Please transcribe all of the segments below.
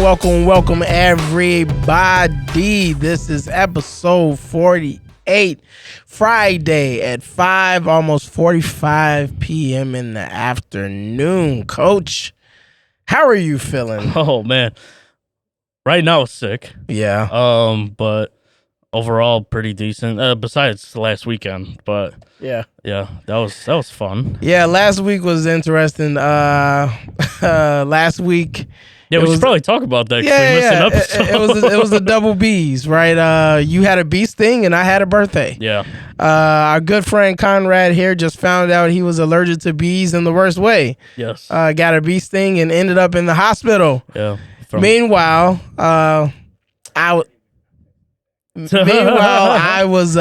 welcome, everybody. This is episode 48, Friday at 5, almost 45 p.m. in the afternoon. Coach, how are you feeling? Oh, man. Right now, sick. Yeah. But overall, pretty decent. Besides last weekend, but yeah, that was fun. Yeah, last week was interesting. Last week. Yeah, we should probably talk about that. Yeah. It was a double B's, right? You had a bee sting and I had a birthday. Yeah. Our good friend Conrad here just found out he was allergic to bees in the worst way. Yes. Got a bee sting and ended up in the hospital. Yeah. Meanwhile, I was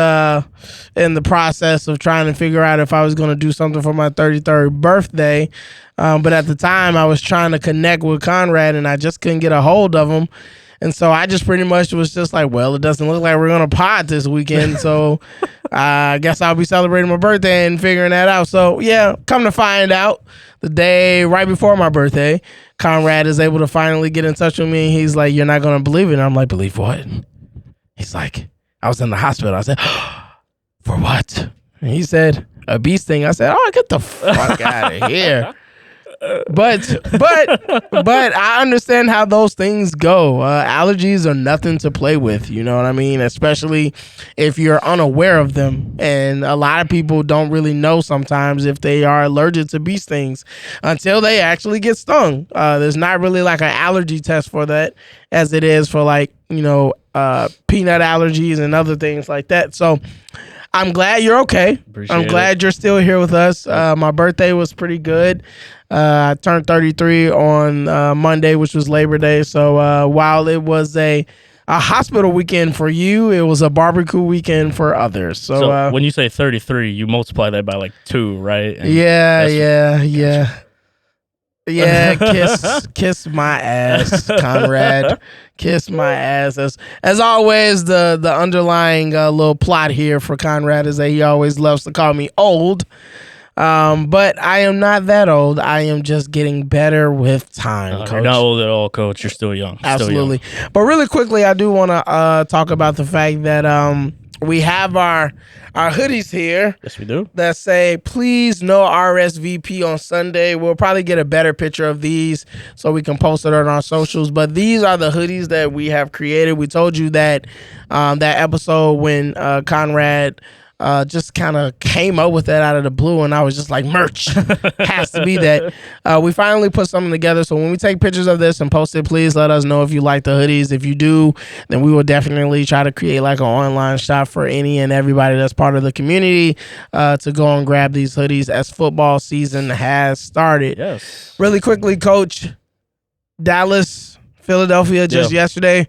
in the process of trying to figure out if I was going to do something for my 33rd birthday. But at the time, I was trying to connect with Conrad, and I just couldn't get a hold of him. And so I just pretty much was just like, well, it doesn't look like we're going to pod this weekend. So I guess I'll be celebrating my birthday and figuring that out. So, yeah, come to find out, the day right before my birthday, Conrad is able to finally get in touch with me. He's like, you're not going to believe it. And I'm like, believe what? He's like, I was in the hospital. I said, for what? And he said, a bee sting. I said, oh, get the fuck out of here. But I understand how those things go. Allergies are nothing to play with, you know what I mean? Especially if you're unaware of them. And a lot of people don't really know sometimes if they are allergic to bee stings until they actually get stung. There's not really like an allergy test for that as it is for like, peanut allergies and other things like that. So I'm glad you're okay. I'm glad you're still here with us. My birthday was pretty good. I turned 33 on Monday, which was Labor Day. So while it was a hospital weekend for you, it was a barbecue weekend for others. So when you say 33, you multiply that by like 2, right? And yeah. Kiss my ass, Conrad. Kiss my ass. As always, the underlying little plot here for Conrad is that he always loves to call me old. But I am not that old. I am just getting better with time, Coach. You're not old at all, Coach. You're still young. Absolutely. But really quickly, I do want to talk about the fact that we have our hoodies here. Yes, we do. That say, please no RSVP on Sunday. We'll probably get a better picture of these so we can post it on our socials. But these are the hoodies that we have created. We told you that that episode when Conrad just kind of came up with that out of the blue, and I was just like, merch has to be that. We finally put something together, so when we take pictures of this and post it, please let us know if you like the hoodies. If you do, then we will definitely try to create like an online shop for any and everybody that's part of the community to go and grab these hoodies as football season has started. Yes. Really quickly, Coach, Dallas, Philadelphia just yesterday.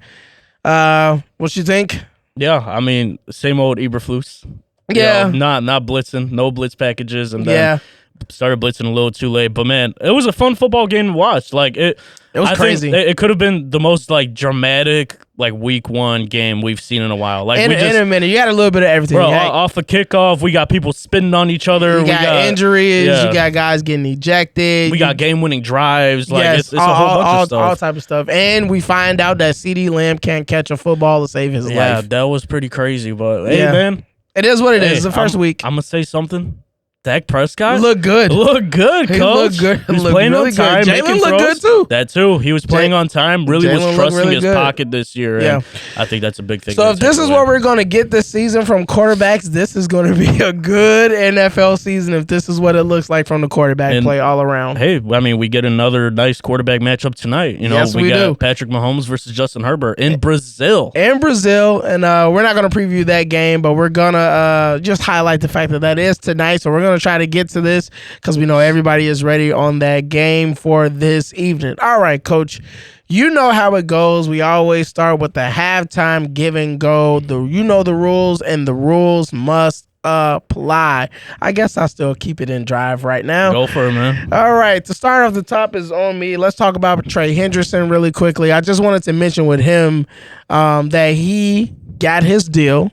What you think? Yeah, I mean, same old Eberflus. Yeah. Not blitzing, no blitz packages, and then started blitzing a little too late. But man, it was a fun football game to watch. Like it was crazy. It could have been the most like dramatic like week 1 game we've seen in a while. Like in a minute, you had a little bit of everything. Bro, off a kickoff, we got people spitting on each other. We got injuries. You got guys getting ejected. We got game-winning drives. Like it's a whole bunch of stuff. All type of stuff. And we find out that CD Lamb can't catch a football to save his life. Yeah, that was pretty crazy. But hey, man. It is what it is. It's the first week. I'm going to say something. Dak Prescott look good. Look good, Coach. He looked good. He was playing really on time. Jalen looked good, too. That, too. He was playing on time. Really was trusting his pocket this year. Yeah. And I think that's a big thing. So if this is what we're going to get this season from quarterbacks, this is going to be a good NFL season if this is what it looks like from the quarterback play all around. Hey, I mean, we get another nice quarterback matchup tonight. Yes, we got do. Patrick Mahomes versus Justin Herbert in Brazil. And we're not going to preview that game, but we're going to just highlight the fact that is tonight. So we're going to try to get to this because we know everybody is ready on that game for this evening. All right, Coach. You know how it goes. We always start with the halftime give and go. You know the rules, and the rules must apply. I guess I'll still keep it in drive right now. Go for it, man. All right. To start off, the top is on me. Let's talk about Trey Hendrickson really quickly. I just wanted to mention with him that he got his deal.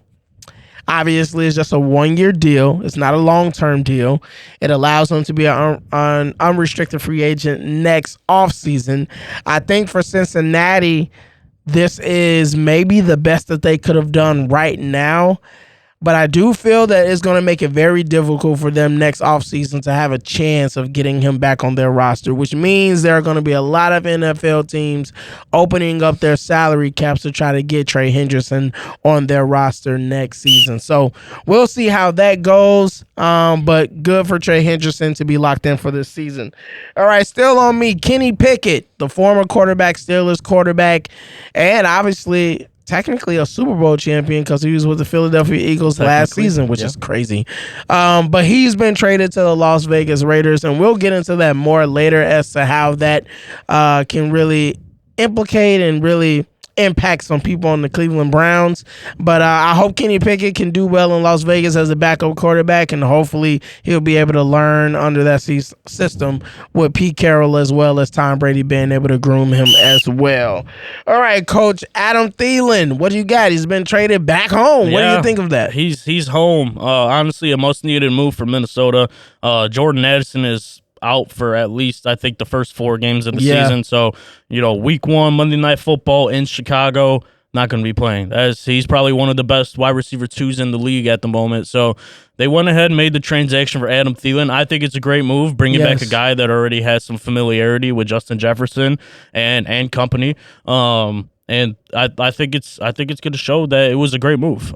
Obviously, it's just a 1-year deal. It's not a long-term deal. It allows him to be an unrestricted free agent next offseason. I think for Cincinnati, this is maybe the best that they could have done right now. But I do feel that it's going to make it very difficult for them next offseason to have a chance of getting him back on their roster, which means there are going to be a lot of NFL teams opening up their salary caps to try to get Trey Hendrickson on their roster next season. So we'll see how that goes, but good for Trey Hendrickson to be locked in for this season. All right, still on me, Kenny Pickett, the former quarterback, Steelers quarterback, and obviously technically a Super Bowl champion because he was with the Philadelphia Eagles last season, which is crazy. But he's been traded to the Las Vegas Raiders, and we'll get into that more later as to how that can really implicate and really impact some people on the Cleveland Browns. But I hope Kenny Pickett can do well in Las Vegas as a backup quarterback, and hopefully he'll be able to learn under that system with Pete Carroll as well as Tom Brady being able to groom him as well. All right, Coach Adam Thielen, what do you got? He's been traded back home. What do you think of that? He's home. Honestly, a most-needed move for Minnesota. Jordan Addison is out for at least, I think, the first 4 games of the season. So, week 1, Monday Night Football in Chicago, not going to be playing. He's probably one of the best wide receiver 2s in the league at the moment. So they went ahead and made the transaction for Adam Thielen. I think it's a great move, bringing back a guy that already has some familiarity with Justin Jefferson and company. And I think it's going to show that it was a great move.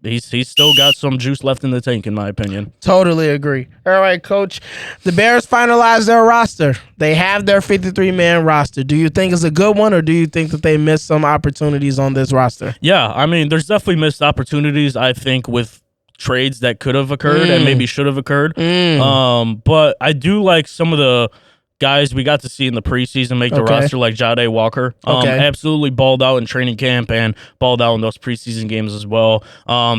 He's still got some juice left in the tank, in my opinion. Totally agree. All right, Coach. The Bears finalized their roster. They have their 53-man roster. Do you think it's a good one, or do you think that they missed some opportunities on this roster? Yeah, I mean, there's definitely missed opportunities, I think, with trades that could have occurred and maybe should have occurred. But I do like some of the guys we got to see in the preseason make the roster, like Jahdae Walker. Absolutely balled out in training camp and balled out in those preseason games as well.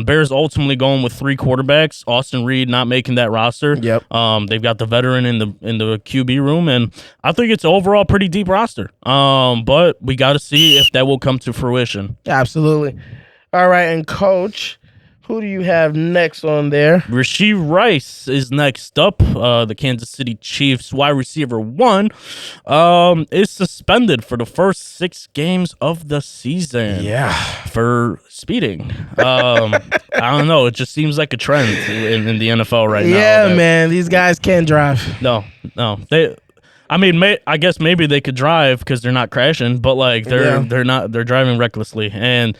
Bears ultimately going with 3 quarterbacks. Austin Reed not making that roster. Yep. They've got the veteran in the QB room, and I think it's overall pretty deep roster. But we got to see if that will come to fruition. Absolutely. All right, and Coach, who do you have next on there? Rashee Rice is next up. The Kansas City Chiefs wide receiver 1 is suspended for the first 6 games of the season. Yeah. For speeding. I don't know. It just seems like a trend in the NFL right now. Yeah, man. These guys can't drive. No. I guess maybe they could drive because they're not crashing, but they're driving recklessly, and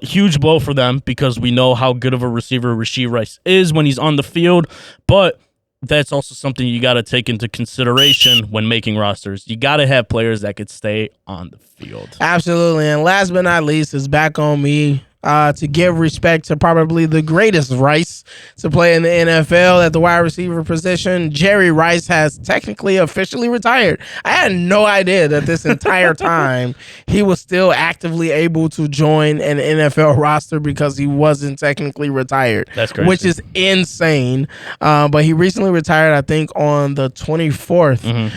huge blow for them because we know how good of a receiver Rashee Rice is when he's on the field, but that's also something you got to take into consideration when making rosters. You got to have players that could stay on the field. Absolutely, and last but not least is back on me. To give respect to probably the greatest Rice to play in the NFL at the wide receiver position. Jerry Rice has technically officially retired. I had no idea that this entire time he was still actively able to join an NFL roster because he wasn't technically retired. That's crazy. Which is insane. But he recently retired, I think, on the 24th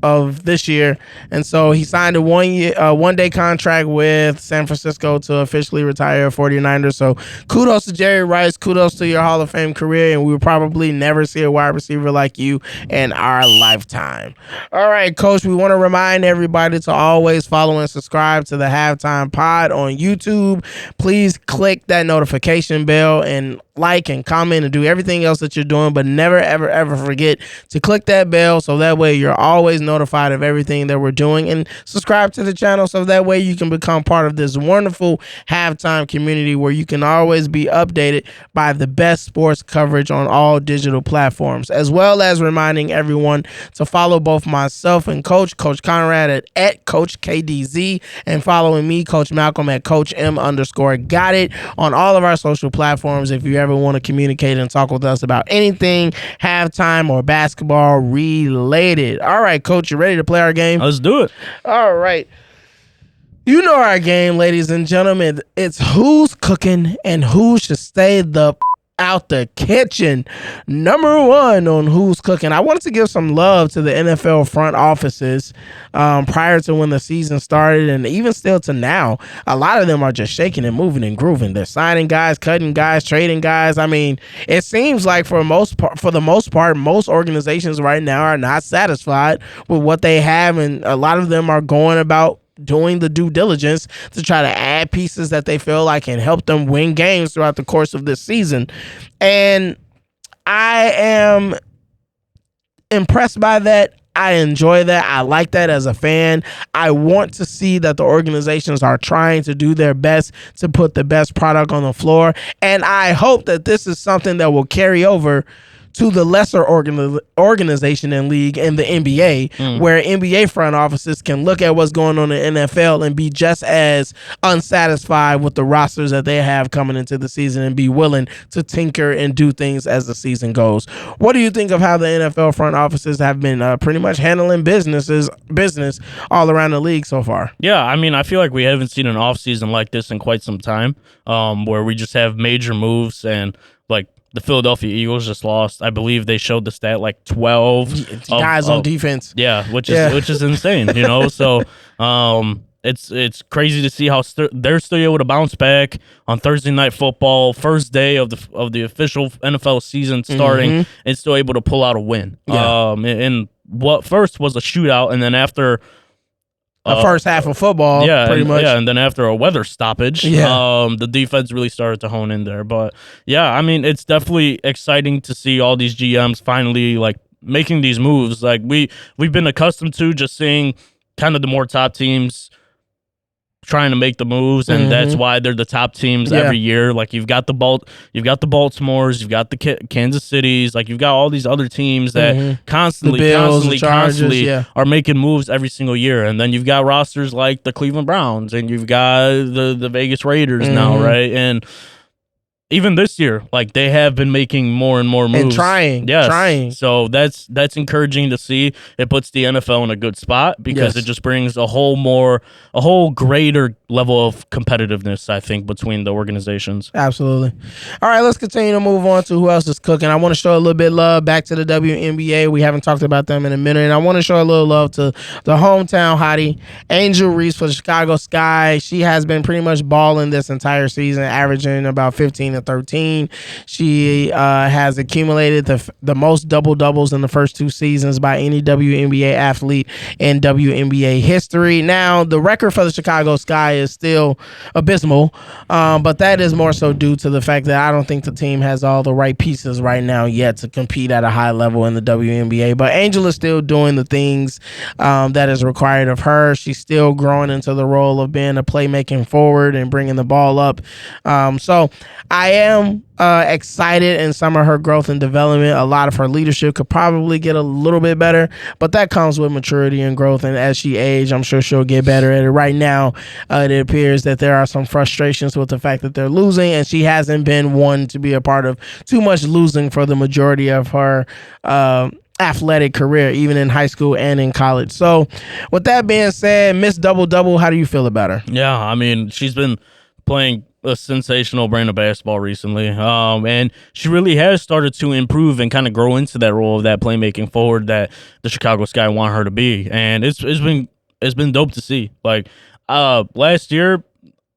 of this year. And so he signed a one-day contract with San Francisco to officially retire 49ers. So kudos to Jerry Rice. Kudos to your Hall of Fame career. And we will probably never see a wide receiver like you in our lifetime. All right, Coach, we want to remind everybody to always follow and subscribe to the Halftime Pod on YouTube. Please click that notification bell and like and comment and do everything else that you're doing, but never, ever, ever forget to click that bell so that way you're always notified of everything that we're doing, and subscribe to the channel so that way you can become part of this wonderful halftime community where you can always be updated by the best sports coverage on all digital platforms, as well as reminding everyone to follow both myself and Coach Conrad at Coach KDZ, and following me, Coach Malcolm, at Coach M_got it on all of our social platforms if you ever want to communicate and talk with us about anything halftime or basketball related. All right, Coach, you ready to play our game? Let's do it. All right. You know our game, ladies and gentlemen. It's who's cooking and who should stay the out the kitchen. Number one on Who's Cooking. I wanted to give some love to the NFL front offices prior to when the season started, and even still to now. A lot of them are just shaking and moving and grooving. They're signing guys, cutting guys, trading guys. I mean, it seems like for the most part, most organizations right now are not satisfied with what they have, and a lot of them are going about doing the due diligence to try to add pieces that they feel like can help them win games throughout the course of this season. And I am impressed by that. I enjoy that. I like that as a fan. I want to see that the organizations are trying to do their best to put the best product on the floor. And I hope that this is something that will carry over to the lesser organization and league in the NBA, where NBA front offices can look at what's going on in the NFL and be just as unsatisfied with the rosters that they have coming into the season and be willing to tinker and do things as the season goes. What do you think of how the NFL front offices have been pretty much handling business all around the league so far? Yeah, I mean, I feel like we haven't seen an offseason like this in quite some time, where we just have major moves, and like the Philadelphia Eagles just lost. I believe they showed the stat like 12 guys on defense. Yeah, which is insane, you know. So it's crazy to see how they're still able to bounce back on Thursday Night Football, first day of the official NFL season starting, and still able to pull out a win. Yeah. And what first was a shootout, and then after the first half of football, pretty much. Yeah, and then after a weather stoppage, the defense really started to hone in there. But yeah, I mean, it's definitely exciting to see all these GMs finally like making these moves. Like we've been accustomed to just seeing kind of the more top teams trying to make the moves, and that's why they're the top teams every year. Like you've got the Baltimores, you've got the Kansas Cities, like you've got all these other teams that constantly are making moves every single year. And then you've got rosters like the Cleveland Browns, and you've got the Vegas Raiders now, right? And even this year, like they have been making more and more moves and trying. So that's encouraging to see. It puts the NFL in a good spot because it just brings a whole greater level of competitiveness, I think, between the organizations. Absolutely. All right, let's continue to move on to who else is cooking. I want to show a little bit of love back to the WNBA. We haven't talked about them in a minute, and I want to show a little love to the hometown hottie, Angel Reese for the Chicago Sky. She has been pretty much balling this entire season, averaging about 15 and 13. She has accumulated the most double-doubles in the first two seasons by any WNBA athlete in WNBA history. Now, the record for the Chicago Sky is still abysmal, but that is more so due to the fact that I don't think the team has all the right pieces right now yet to compete at a high level in the WNBA. But Angel is still doing the things that is required of her. She's still growing into the role of being a playmaking forward and bringing the ball up. So I am excited in some of her growth and development. A lot of her leadership could probably get a little bit better, but that comes with maturity and growth. And as she ages, I'm sure she'll get better at it. Right now, it appears that there are some frustrations with the fact that they're losing, and she hasn't been one to be a part of too much losing for the majority of her athletic career, even in high school and in college. So with that being said, Miss Double Double, how do you feel about her? Yeah, I mean, she's been playing a sensational brand of basketball recently, and she really has started to improve and kind of grow into that role of that playmaking forward that the Chicago Sky want her to be, and it's been dope to see. Like last year,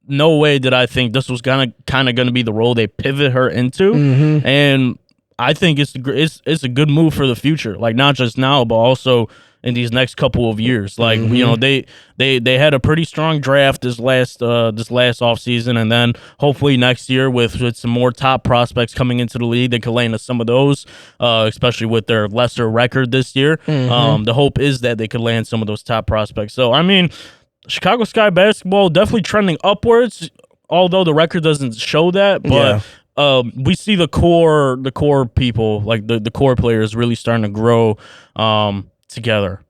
no way did I think this was kind of gonna be the role they pivot her into, and I think it's a good move for the future. Like not just now, but also in these next couple of years. Like you know, they had a pretty strong draft this last offseason, and then hopefully next year with some more top prospects coming into the league, they could land some of those, especially with their lesser record this year. The hope is that they could land some of those top prospects. So I mean, Chicago Sky basketball definitely trending upwards, although the record doesn't show that, but we see the core people, like the core players, really starting to grow together,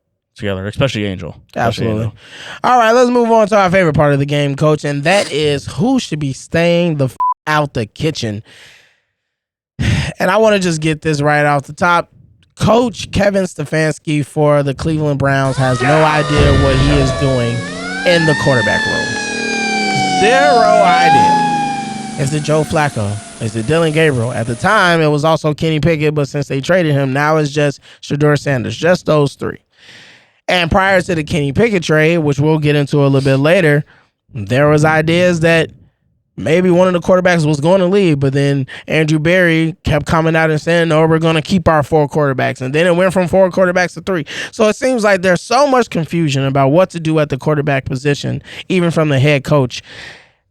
especially Angel. Absolutely. All right, let's move on to our favorite part of the game, Coach, and that is who should be staying the out the kitchen. And I want to just get this right off the top. Coach Kevin Stefanski for the Cleveland Browns has no idea what he is doing in the quarterback room. Zero idea. Is it Joe Flacco? Is it Dylan Gabriel? At the time, it was also Kenny Pickett, but since they traded him, now it's just Shedeur Sanders, just those three. And prior to the Kenny Pickett trade, which we'll get into a little bit later, there was ideas that maybe one of the quarterbacks was going to leave, but then Andrew Berry kept coming out and saying, no, we're going to keep our 4 quarterbacks. And then it went from 4 quarterbacks to 3. So it seems like there's so much confusion about what to do at the quarterback position, even from the head coach,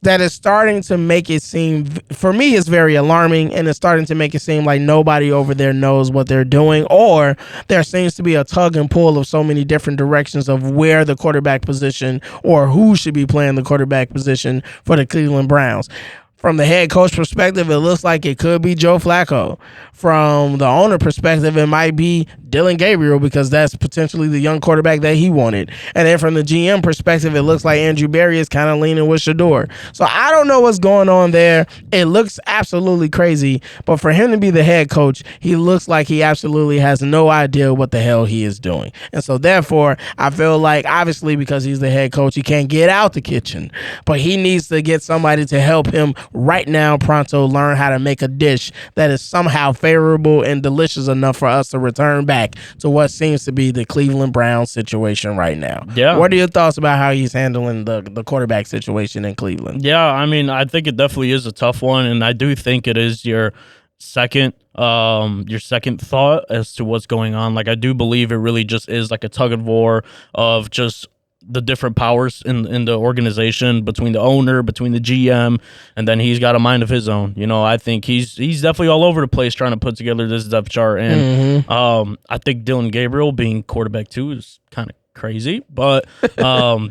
that is starting to make it seem, for me, it's very alarming, and it's starting to make it seem like nobody over there knows what they're doing, or there seems to be a tug and pull of so many different directions of where the quarterback position or who should be playing the quarterback position for the Cleveland Browns. From the head coach perspective, it looks like it could be Joe Flacco. From the owner perspective, it might be Dylan Gabriel because that's potentially the young quarterback that he wanted. And then from the GM perspective, it looks like Andrew Berry is kind of leaning with Shedeur. So I don't know what's going on there. It looks absolutely crazy. But for him to be the head coach, he looks like he absolutely has no idea what the hell he is doing. And so therefore, I feel like obviously because he's the head coach, he can't get out the kitchen. But he needs to get somebody to help him right now, pronto, learn how to make a dish that is somehow favorable and delicious enough for us to return back to what seems to be the Cleveland Browns situation right now. Yeah. What are your thoughts about how he's handling the quarterback situation in Cleveland? Yeah, I mean, I think it definitely is a tough one, and I do think it is your second thought as to what's going on. Like, I do believe it really just is like a tug of war of just the different powers in the organization, between the owner, between the GM, and then he's got a mind of his own. You know, I think he's definitely all over the place trying to put together this depth chart. And I think Dylan Gabriel being quarterback 2 is kind of crazy, but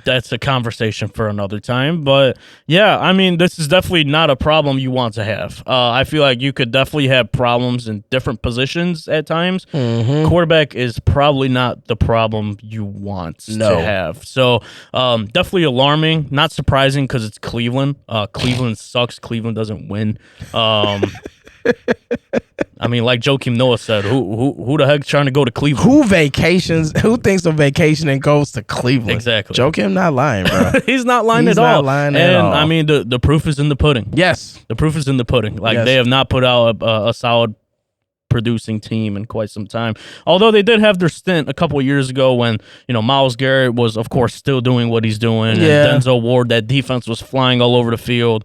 that's a conversation for another time. But yeah, I mean, this is definitely not a problem you want to have. I feel like you could definitely have problems in different positions at times. Quarterback is probably not the problem you want to have. So definitely alarming, not surprising because it's Cleveland. Cleveland sucks. Cleveland doesn't win. I mean, like Joakim Noah said, who the heck's trying to go to Cleveland? Who thinks of vacation and goes to Cleveland? Exactly. Joakim not lying, bro. He's not lying at all. He's not lying at all. I mean, the proof is in the pudding. Yes. The proof is in the pudding. Like, they have not put out a solid producing team in quite some time. Although they did have their stint a couple of years ago when, you know, Myles Garrett was, of course, still doing what he's doing. Yeah. And Denzel Ward, that defense was flying all over the field.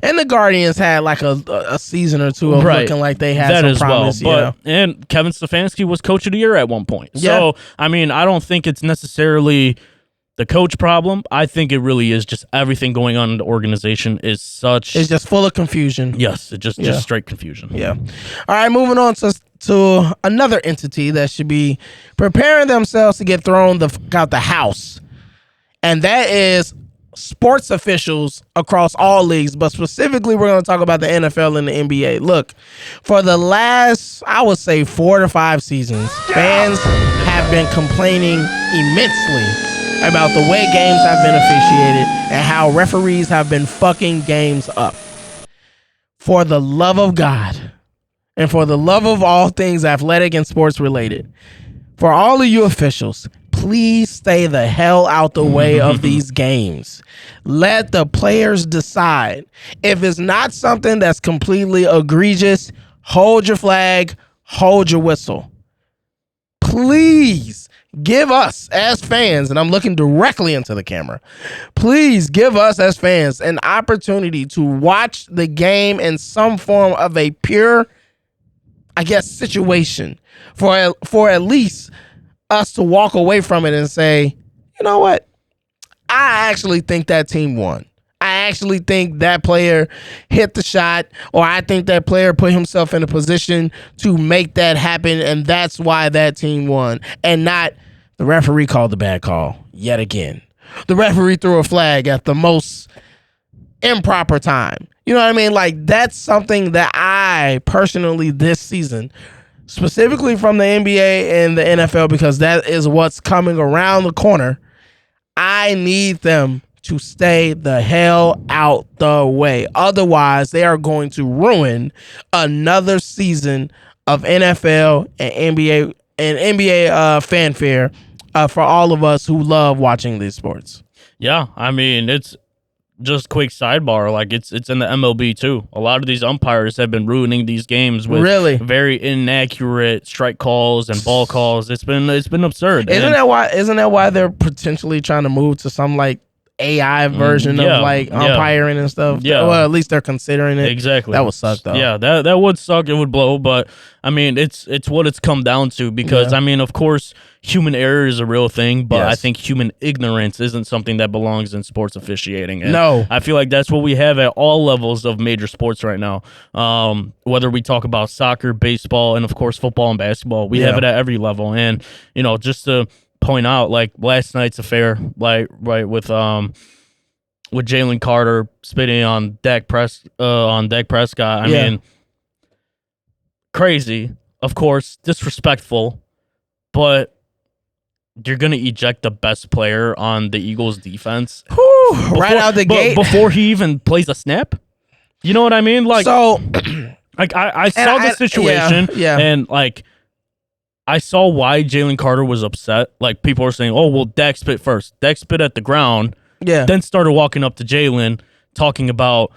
And the Guardians had like a season or two of looking like they had some promise. But and Kevin Stefanski was coach of the year at one point. So, I mean, I don't think it's necessarily the coach problem. I think it really is just everything going on in the organization is such. It's just full of confusion. Yes, it's just straight confusion. Yeah. All right, moving on to another entity that should be preparing themselves to get thrown out the house. And that is sports officials across all leagues, but specifically we're going to talk about the NFL and the NBA. Look, for the last, I would say 4 to 5 seasons, fans have been complaining immensely about the way games have been officiated and how referees have been fucking games up. For the love of God and for the love of all things athletic and sports related, for all of you officials, please stay the hell out the way of these games. Let the players decide. If it's not something that's completely egregious, hold your flag, hold your whistle. Please give us as fans, and I'm looking directly into the camera, please give us as fans an opportunity to watch the game in some form of a pure, I guess, situation for at least us to walk away from it and say, you know what? I actually think that team won. I actually think that player hit the shot, or I think that player put himself in a position to make that happen, and that's why that team won. And not the referee called the bad call yet again. The referee threw a flag at the most improper time. You know what I mean? Like, that's something that I personally this season, specifically from the NBA and the NFL, because that is what's coming around the corner, I need them to stay the hell out the way. Otherwise, they are going to ruin another season of NFL and NBA fanfare for all of us who love watching these sports. Yeah, I mean, it's just quick sidebar, like it's in the MLB too. A lot of these umpires have been ruining these games with very inaccurate strike calls and ball calls. It's been absurd. Isn't that why they're potentially trying to move to some like AI version of like umpiring and stuff? Yeah. Well, at least they're considering it. Exactly. That would suck though. Yeah, that would suck. It would blow, but I mean, it's what it's come down to because I mean, of course, human error is a real thing, but I think human ignorance isn't something that belongs in sports officiating. And no. I feel like that's what we have at all levels of major sports right now. Whether we talk about soccer, baseball, and of course football and basketball, we have it at every level. And just to point out, like last night's affair, like with Jalen Carter spitting on Dak Prescott. I mean, crazy, of course, disrespectful, but you're gonna eject the best player on the Eagles defense right out the gate before he even plays a snap. You know what I mean? Like, so, like I saw the situation, and like I saw why Jalen Carter was upset. Like people were saying, "Oh, well, Dak spit first. Dak spit at the ground, then started walking up to Jalen, talking about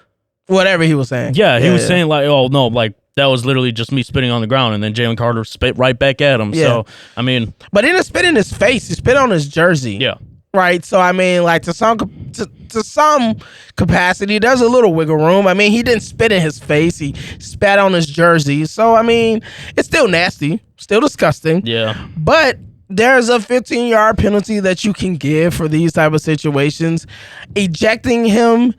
whatever he was saying." Yeah, he was saying like, "Oh no, like." That was literally just me spitting on the ground, and then Jalen Carter spit right back at him. So, I mean... But he didn't spit in his face. He spit on his jersey. Yeah. Right? So, I mean, like, to some capacity, there's a little wiggle room. I mean, he didn't spit in his face. He spat on his jersey. So, I mean, it's still nasty. Still disgusting. Yeah. But... there's a 15-yard penalty that you can give for these type of situations. Ejecting him...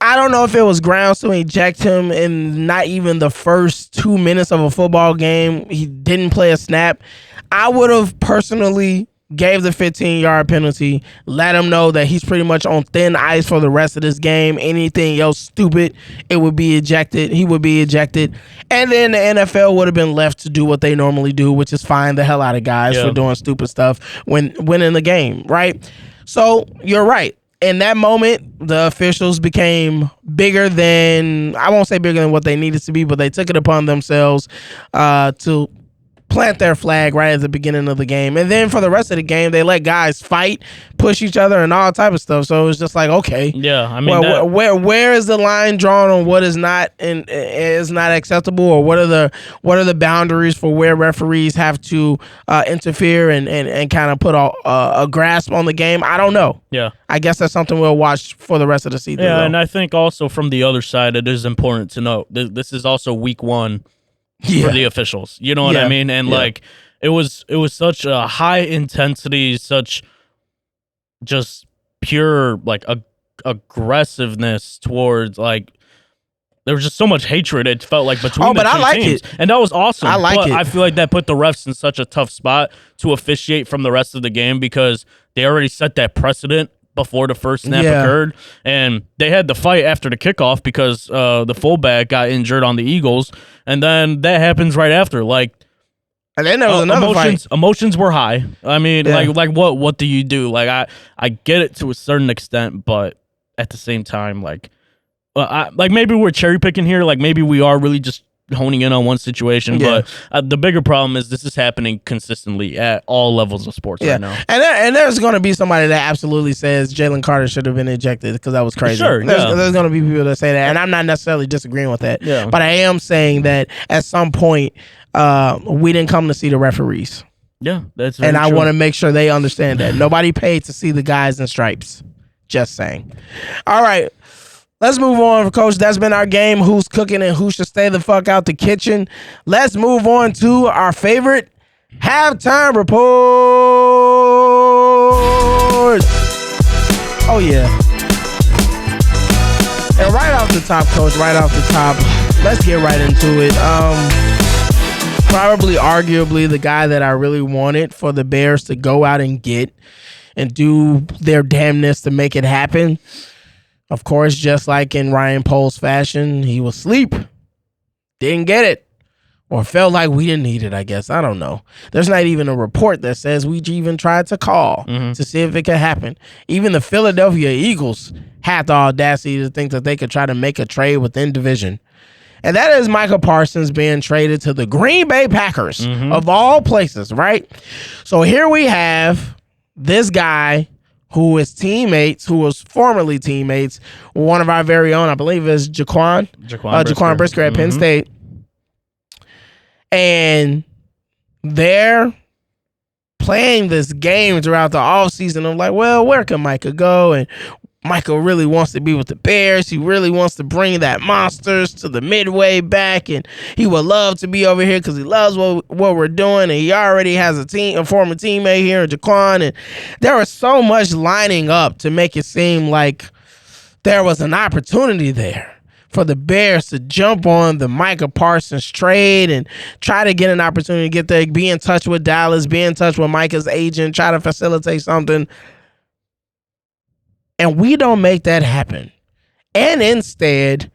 I don't know if it was grounds to eject him in not even the first 2 minutes of a football game. He didn't play a snap. I would have personally gave the 15-yard penalty, let him know that he's pretty much on thin ice for the rest of this game. Anything else stupid, it would be ejected. He would be ejected. And then the NFL would have been left to do what they normally do, which is fine the hell out of guys for doing stupid stuff when winning the game, right? So you're right. In that moment, the officials became bigger than, I won't say bigger than what they needed to be, but they took it upon themselves to plant their flag right at the beginning of the game. And then for the rest of the game, they let guys fight, push each other, and all type of stuff. So it was just like, okay. Yeah, I mean, where is the line drawn on what is not acceptable, or what are the boundaries for where referees have to interfere and kind of put a grasp on the game? I don't know. Yeah. I guess that's something we'll watch for the rest of the season. Yeah, and I think also from the other side, it is important to note this is also week one for the officials. You know what I mean? And like it was such a high intensity, such just pure like aggressiveness towards like there was just so much hatred. It felt like between the two teams. And that was awesome. I like it. I feel like that put the refs in such a tough spot to officiate from the rest of the game because they already set that precedent before the first snap occurred, and they had the fight after the kickoff because the fullback got injured on the Eagles, and then that happens right after. Like, and then there was another fight. Emotions were high. I mean, like what do you do? Like, I get it to a certain extent, but at the same time, like maybe we're cherry picking here. Like maybe we are really just honing in on one situation, but the bigger problem is this is happening consistently at all levels of sports right now. And there's going to be somebody that absolutely says Jalen Carter should have been ejected because that was crazy. Sure, there's going to be people that say that, and I'm not necessarily disagreeing with that. Yeah. But I am saying that at some point, we didn't come to see the referees. Yeah, that's very and I true. want to make sure they understand that nobody paid to see the guys in stripes. Just saying. All right. Let's move on, Coach. That's been our game. Who's cooking and who should stay the fuck out the kitchen? Let's move on to our favorite halftime report. Oh, yeah. And right off the top, Coach, right off the top, let's get right into it. Probably, arguably, the guy that I really wanted for the Bears to go out and get and do their damnness to make it happen. Of course, just like in Ryan Poles fashion, he was asleep. Didn't get it. Or felt like we didn't need it, I guess. I don't know. There's not even a report that says we even tried to call to see if it could happen. Even the Philadelphia Eagles had the audacity to think that they could try to make a trade within division. And that is Micah Parsons being traded to the Green Bay Packers, of all places, right? So here we have this guy who was formerly teammates, one of our very own, I believe, is Jaquan Brisker at Penn State. And they're playing this game throughout the offseason. I'm like, well, where can Micah go? And Micah really wants to be with the Bears. He really wants to bring that Monsters to the Midway back, and he would love to be over here because he loves what we're doing, and he already has a former teammate here in Jaquan, and there was so much lining up to make it seem like there was an opportunity there for the Bears to jump on the Micah Parsons trade and try to get an opportunity to get there, be in touch with Dallas, be in touch with Micah's agent, try to facilitate something. And we don't make that happen. And instead,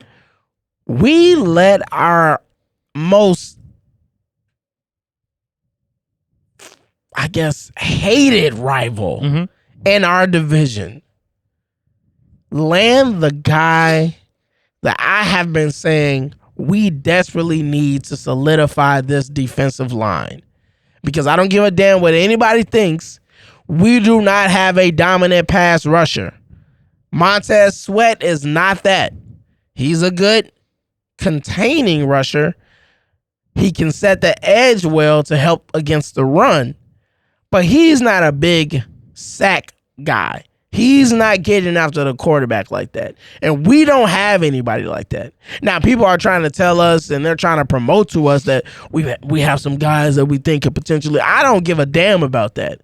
we let our most, I guess, hated rival in our division land the guy that I have been saying we desperately need to solidify this defensive line. Because I don't give a damn what anybody thinks. We do not have a dominant pass rusher. Montez Sweat is not that. He's a good containing rusher. He can set the edge well to help against the run, but he's not a big sack guy. He's not getting after the quarterback like that. And we don't have anybody like that. Now, people are trying to tell us and they're trying to promote to us that we have some guys that we think could potentially. I don't give a damn about that.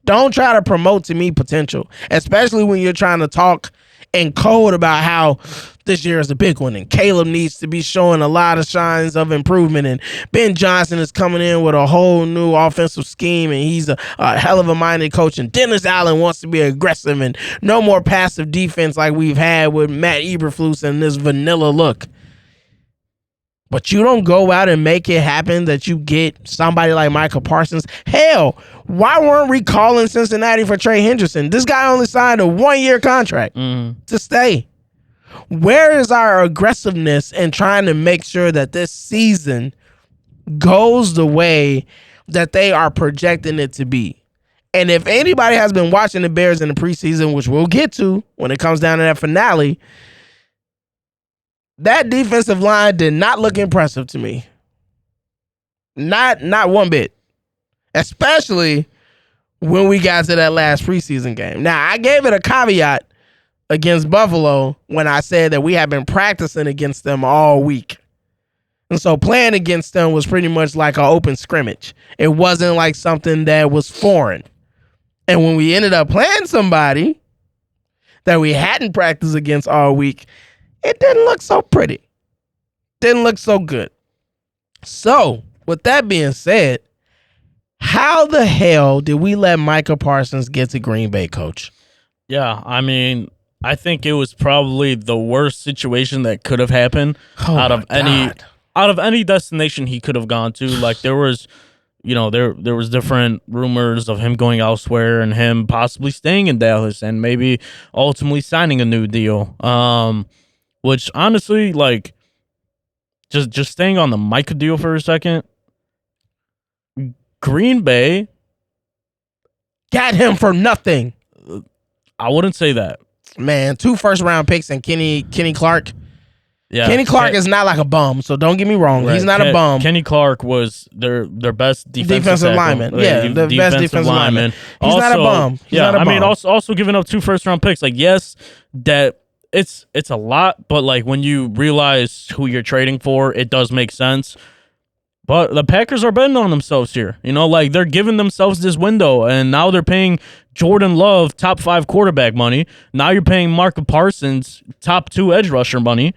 Don't try to promote to me potential, especially when you're trying to talk in code about how this year is a big one and Caleb needs to be showing a lot of signs of improvement and Ben Johnson is coming in with a whole new offensive scheme and he's a hell of a minded coach and Dennis Allen wants to be aggressive and no more passive defense like we've had with Matt Eberflus and this vanilla look. But you don't go out and make it happen that you get somebody like Micah Parsons. Hell, why weren't we calling Cincinnati for Trey Hendrickson? This guy only signed a 1-year contract to stay. Where is our aggressiveness in trying to make sure that this season goes the way that they are projecting it to be? And if anybody has been watching the Bears in the preseason, which we'll get to when it comes down to that finale, that defensive line did not look impressive to me. Not one bit. Especially when we got to that last preseason game. Now, I gave it a caveat against Buffalo when I said that we had been practicing against them all week. And so playing against them was pretty much like an open scrimmage. It wasn't like something that was foreign. And when we ended up playing somebody that we hadn't practiced against all week, it didn't look so pretty. Didn't look so good. So, with that being said, how the hell did we let Micah Parsons get to Green Bay, Coach? Yeah, I mean, I think it was probably the worst situation that could have happened out of any destination he could have gone to. Like there was, there was different rumors of him going elsewhere and him possibly staying in Dallas and maybe ultimately signing a new deal. Which honestly, like, just staying on the Micah deal for a second, Green Bay got him for nothing. I wouldn't say that. Man, 2 first-round picks and Kenny Clark. Yeah, Kenny Clark is not like a bum, so don't get me wrong. Right. He's not a bum. Kenny Clark was their best defensive lineman. Yeah, the best defensive lineman. He's also, not a bum. He's not a bum. I mean, also giving up 2 first-round picks. Like, yes, that it's a lot, but like when you realize who you're trading for, it does make sense. But the Packers are betting on themselves here. Like they're giving themselves this window, and now they're paying Jordan Love top 5 quarterback money. Now you're paying Micah Parsons top 2 edge rusher money.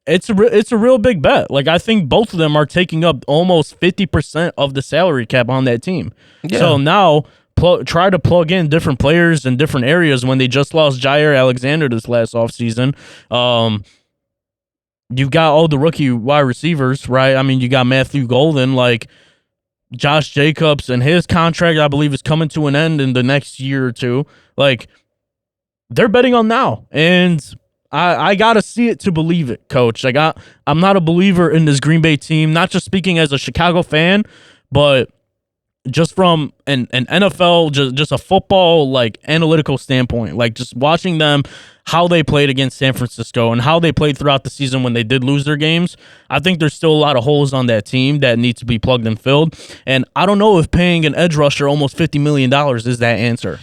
It's a real big bet. Like I think both of them are taking up almost 50% of the salary cap on that team. Yeah. So now try to plug in different players in different areas when they just lost Jair Alexander this last offseason. You've got all the rookie wide receivers, right? I mean, you got Matthew Golden, like Josh Jacobs, and his contract, I believe, is coming to an end in the next year or two. Like, they're betting on now. And I got to see it to believe it, Coach. Like, I'm not a believer in this Green Bay team, not just speaking as a Chicago fan, but just from an NFL, just a football like analytical standpoint, like just watching them, how they played against San Francisco and how they played throughout the season when they did lose their games, I think there's still a lot of holes on that team that need to be plugged and filled. And I don't know if paying an edge rusher almost $50 million is that answer.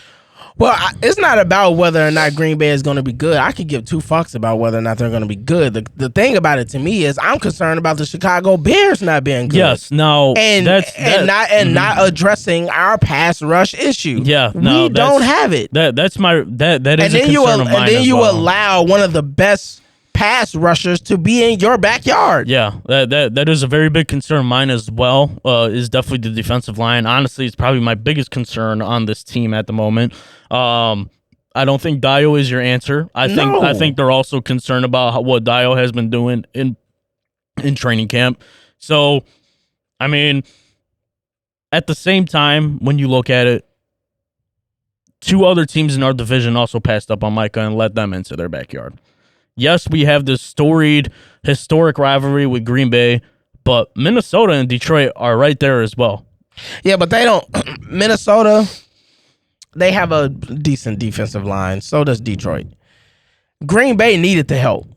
Well, it's not about whether or not Green Bay is going to be good. I could give two fucks about whether or not they're going to be good. The thing about it to me is I'm concerned about the Chicago Bears not being good. Yes, no, not addressing our pass rush issue. Yeah, no, we don't have it. That is a concern of mine. And then as you well. allow one of the best pass rushers to be in your backyard. Yeah, that is a very big concern of mine as well. Is definitely the defensive line. Honestly, it's probably my biggest concern on this team at the moment. I don't think Dio is your answer. I think they're also concerned about what Dio has been doing in training camp. So, I mean, at the same time, when you look at it, two other teams in our division also passed up on Micah and let them into their backyard. Yes, we have this storied, historic rivalry with Green Bay, but Minnesota and Detroit are right there as well. Yeah, but they don't. Minnesota, they have a decent defensive line. So does Detroit. Green Bay needed the help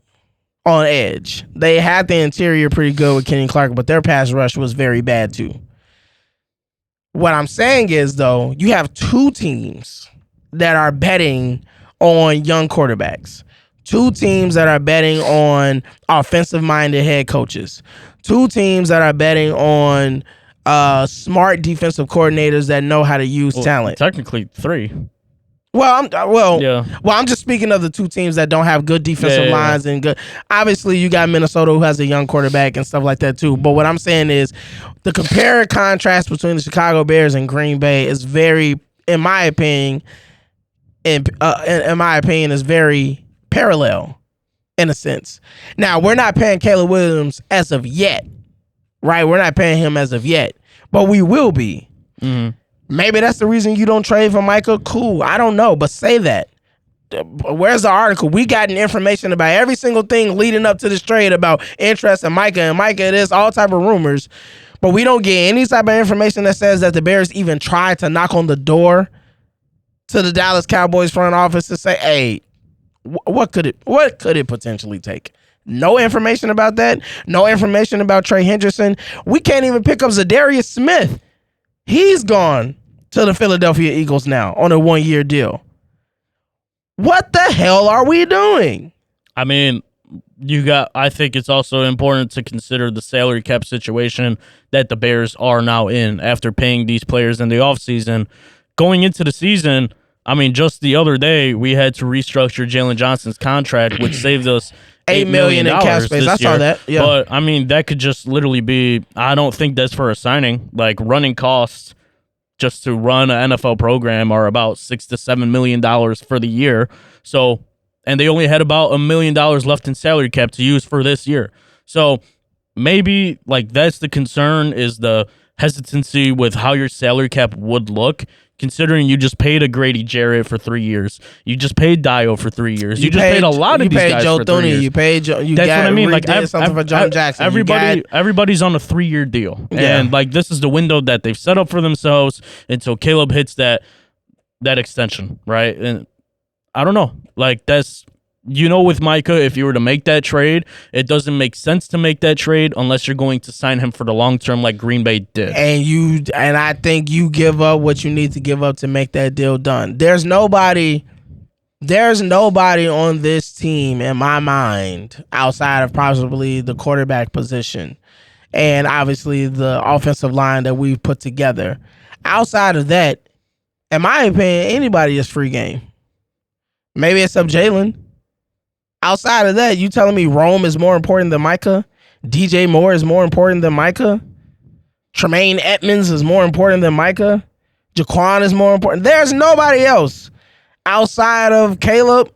on edge. They had the interior pretty good with Kenny Clark, but their pass rush was very bad too. What I'm saying is, though, you have two teams that are betting on young quarterbacks. Two teams that are betting on offensive-minded head coaches. Two teams that are betting on smart defensive coordinators that know how to use talent. Technically, three. I'm just speaking of the two teams that don't have good defensive lines and good. Obviously, you got Minnesota who has a young quarterback and stuff like that too. But what I'm saying is, the compare and contrast between the Chicago Bears and Green Bay is very, in my opinion, is very parallel in a sense. Now, we're not paying Caleb Williams as of yet, right? We're not paying him as of yet, but we will be. Mm-hmm. Maybe that's the reason you don't trade for Micah. Cool. I don't know, but say that. Where's the article? We gotten information about every single thing leading up to this trade about interest in Micah and Micah. It is all type of rumors, but we don't get any type of information that says that the Bears even tried to knock on the door to the Dallas Cowboys front office to say, hey, what could it potentially take? No information about that. No information about Trey Hendrickson. We can't even pick up Zadarius Smith. He's gone to the Philadelphia Eagles now on a 1-year deal. What the hell are we doing? I mean, I think it's also important to consider the salary cap situation that the Bears are now in after paying these players in the offseason. Going into the season, I mean, just the other day, we had to restructure Jalen Johnson's contract, which saved us $8 million in cap space. I saw that. Yeah. But, I mean, that could just literally be, I don't think that's for a signing. Like, running costs just to run an NFL program are about $6 to $7 million for the year. So, and they only had about $1 million left in salary cap to use for this year. So, maybe, like, that's the concern, is the hesitancy with how your salary cap would look, considering you just paid a Grady Jarrett for 3 years. You just paid Dio for 3 years. You just paid a lot of these guys Joe for 3 years. You paid Joe Thuney. That's what I mean. Like, something for John Jackson. Everybody's on a 3-year deal. Yeah. And, like, this is the window that they've set up for themselves until Caleb hits that extension, right? And I don't know. Like, that's... with Micah, if you were to make that trade, it doesn't make sense to make that trade unless you're going to sign him for the long term like Green Bay did. And I think you give up what you need to give up to make that deal done. There's nobody on this team in my mind outside of possibly the quarterback position and obviously the offensive line that we've put together. Outside of that, in my opinion, anybody is free game. Maybe it's up Jalen. Outside of that, you telling me Rome is more important than Micah? DJ Moore is more important than Micah? Tremaine Edmonds is more important than Micah? Jaquan is more important. There's nobody else outside of Caleb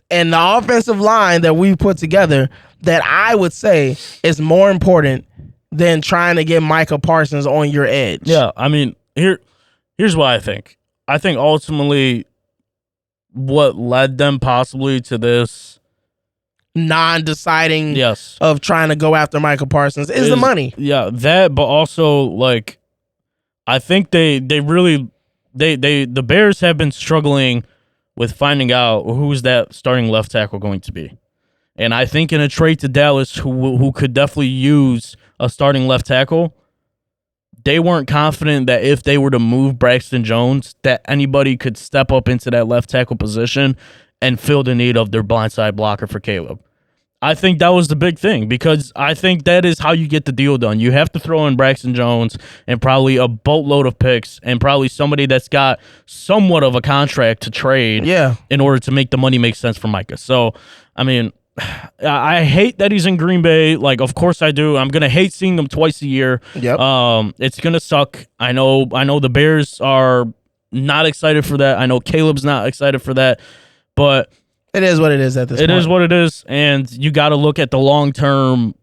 and the offensive line that we put together that I would say is more important than trying to get Micah Parsons on your edge. Yeah, I mean, here's what I think. I think ultimately what led them possibly to this non-deciding yes. of trying to go after Michael Parsons is the money. Yeah, that, but also, like, I think the Bears have been struggling with finding out who's that starting left tackle going to be. And I think in a trade to Dallas, who could definitely use a starting left tackle, they weren't confident that if they were to move Braxton Jones, that anybody could step up into that left tackle position and fill the need of their blindside blocker for Caleb. I think that was the big thing, because I think that is how you get the deal done. You have to throw in Braxton Jones and probably a boatload of picks and probably somebody that's got somewhat of a contract to trade in order to make the money make sense for Micah. So, I mean, I hate that he's in Green Bay. Like, of course I do. I'm gonna hate seeing them twice a year. Yep. It's gonna suck. I know the Bears are not excited for that. I know Caleb's not excited for that, but it is what it is at this point. It is what it is, and you got to look at the long-term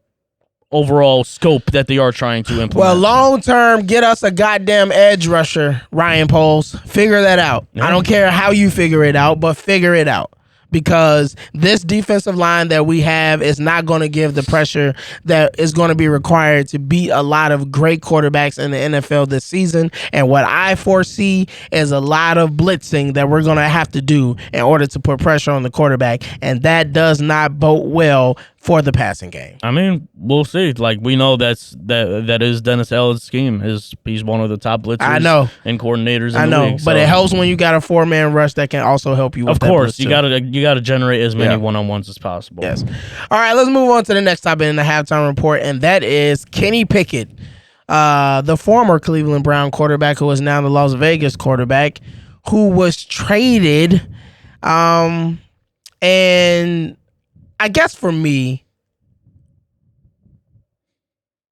overall scope that they are trying to implement. Well, long-term, get us a goddamn edge rusher, Ryan Poles. Figure that out. Yeah. I don't care how you figure it out, but figure it out. Because this defensive line that we have is not going to give the pressure that is going to be required to beat a lot of great quarterbacks in the NFL this season. And what I foresee is a lot of blitzing that we're going to have to do in order to put pressure on the quarterback. And that does not bode well for the passing game. I mean, we'll see. Like, we know that is Dennis Allen's scheme. He's one of the top blitzers and coordinators in the league. But it helps when you got a 4-man rush that can also help you with of course, you gotta generate as many one-on-ones as possible. Yes. All right, let's move on to the next topic in the halftime report, and that is Kenny Pickett, the former Cleveland Brown quarterback who is now the Las Vegas quarterback, who was traded. And I guess for me,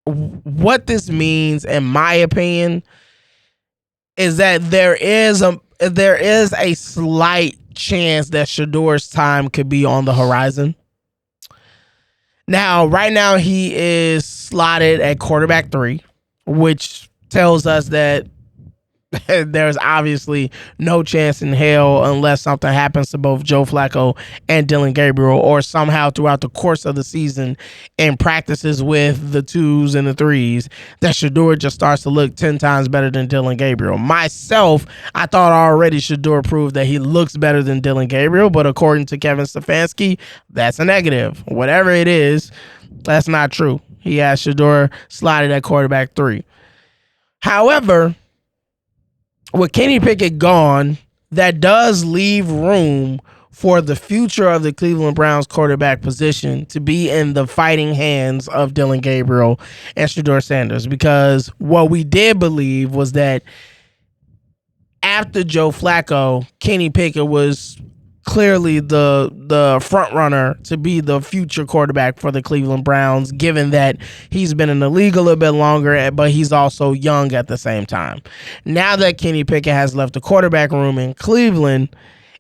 what this means, in my opinion, is that there is a slight chance that Shador's time could be on the horizon. Now, right now, he is slotted at quarterback 3, which tells us that there's obviously no chance in hell, unless something happens to both Joe Flacco and Dillon Gabriel, or somehow throughout the course of the season in practices with the 2s and the 3s, that Shador just starts to look 10 times better than Dillon Gabriel. Myself, I thought already Shador proved that he looks better than Dillon Gabriel, but according to Kevin Stefanski, that's a negative. Whatever it is, that's not true. He has Shador slotted at quarterback 3. However, with Kenny Pickett gone, that does leave room for the future of the Cleveland Browns quarterback position to be in the fighting hands of Dillon Gabriel and Shador Sanders. Because what we did believe was that after Joe Flacco, Kenny Pickett was clearly the front runner to be the future quarterback for the Cleveland Browns, given that he's been in the league a little bit longer, but he's also young at the same time. Now that Kenny Pickett has left the quarterback room in Cleveland,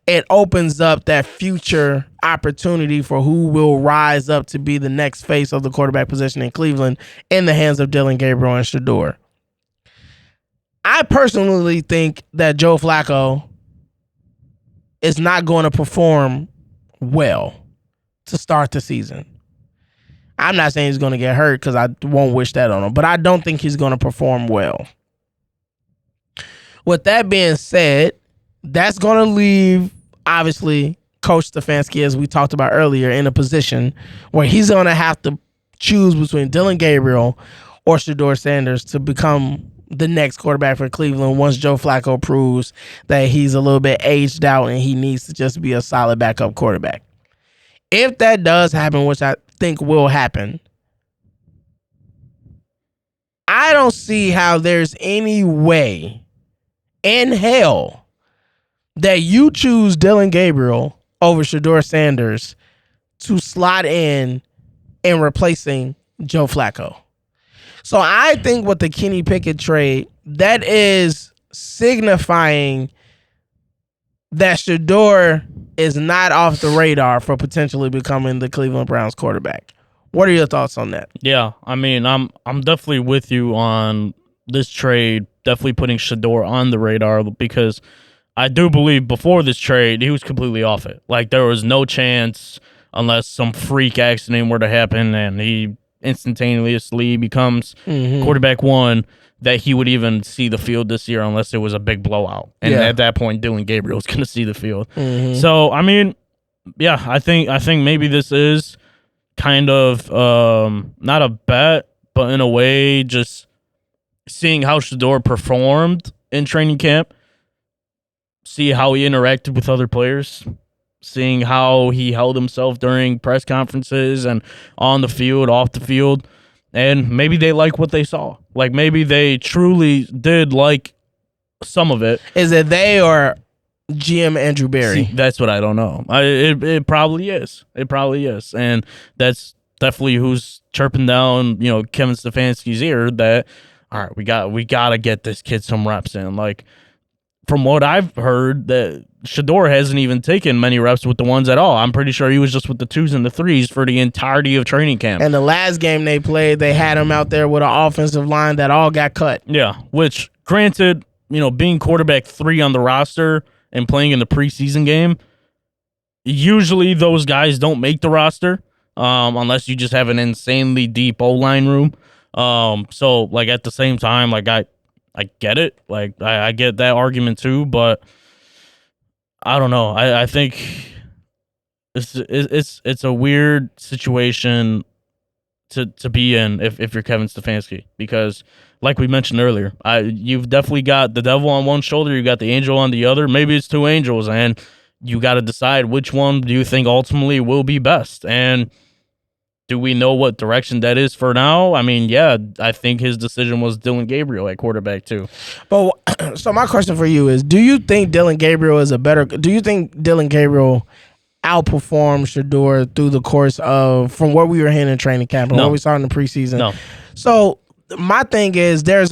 it opens up that future opportunity for who will rise up to be the next face of the quarterback position in Cleveland in the hands of Dillon Gabriel and Shador. I personally think that Joe Flacco is not going to perform well to start the season. I'm not saying he's going to get hurt, because I won't wish that on him, but I don't think he's going to perform well. With that being said, that's going to leave, obviously, Coach Stefanski, as we talked about earlier, in a position where he's going to have to choose between Dillon Gabriel or Shador Sanders to become the next quarterback for Cleveland once Joe Flacco proves that he's a little bit aged out and he needs to just be a solid backup quarterback. If that does happen, which I think will happen, I don't see how there's any way in hell that you choose Dillon Gabriel over Shador Sanders to slot in replacing Joe Flacco. So I think with the Kenny Pickett trade, that is signifying that Shador is not off the radar for potentially becoming the Cleveland Browns quarterback. What are your thoughts on that? Yeah, I mean, I'm definitely with you on this trade, definitely putting Shador on the radar, because I do believe before this trade, he was completely off it. Like, there was no chance, unless some freak accident were to happen and he instantaneously becomes quarterback 1, that he would even see the field this year unless it was a big blowout. And at that point, Dylan Gabriel's going to see the field. Mm-hmm. So, I mean, yeah, I think maybe this is kind of not a bet, but in a way just seeing how Shedeur performed in training camp, see how he interacted with other players, seeing how he held himself during press conferences and on the field, off the field. And maybe they like what they saw. Like, maybe they truly did like some of it. Is it they or GM Andrew Berry? See, that's what I don't know. It probably is. It probably is. And that's definitely who's chirping down, Kevin Stefanski's ear that, all right, we got to get this kid some reps in. Like, from what I've heard, that Shedeur hasn't even taken many reps with the ones at all. I'm pretty sure he was just with the 2s and the 3s for the entirety of training camp. And the last game they played, they had him out there with an offensive line that all got cut. Yeah, which, granted, being quarterback 3 on the roster and playing in the preseason game, usually those guys don't make the roster unless you just have an insanely deep O-line room. So, like, at the same time, like, I get it. Like, I get that argument too, but I don't know. I think it's a weird situation to be in if you're Kevin Stefanski, because like we mentioned earlier, you've definitely got the devil on one shoulder, you got the angel on the other. Maybe it's 2 angels, and you got to decide which one do you think ultimately will be best. And do we know what direction that is for now? I mean, yeah, I think his decision was Dylan Gabriel at quarterback too. But so my question for you is: do you think Dylan Gabriel outperformed Shedeur through the course of from what we were hearing in training camp and what we saw in the preseason? No. So my thing is, there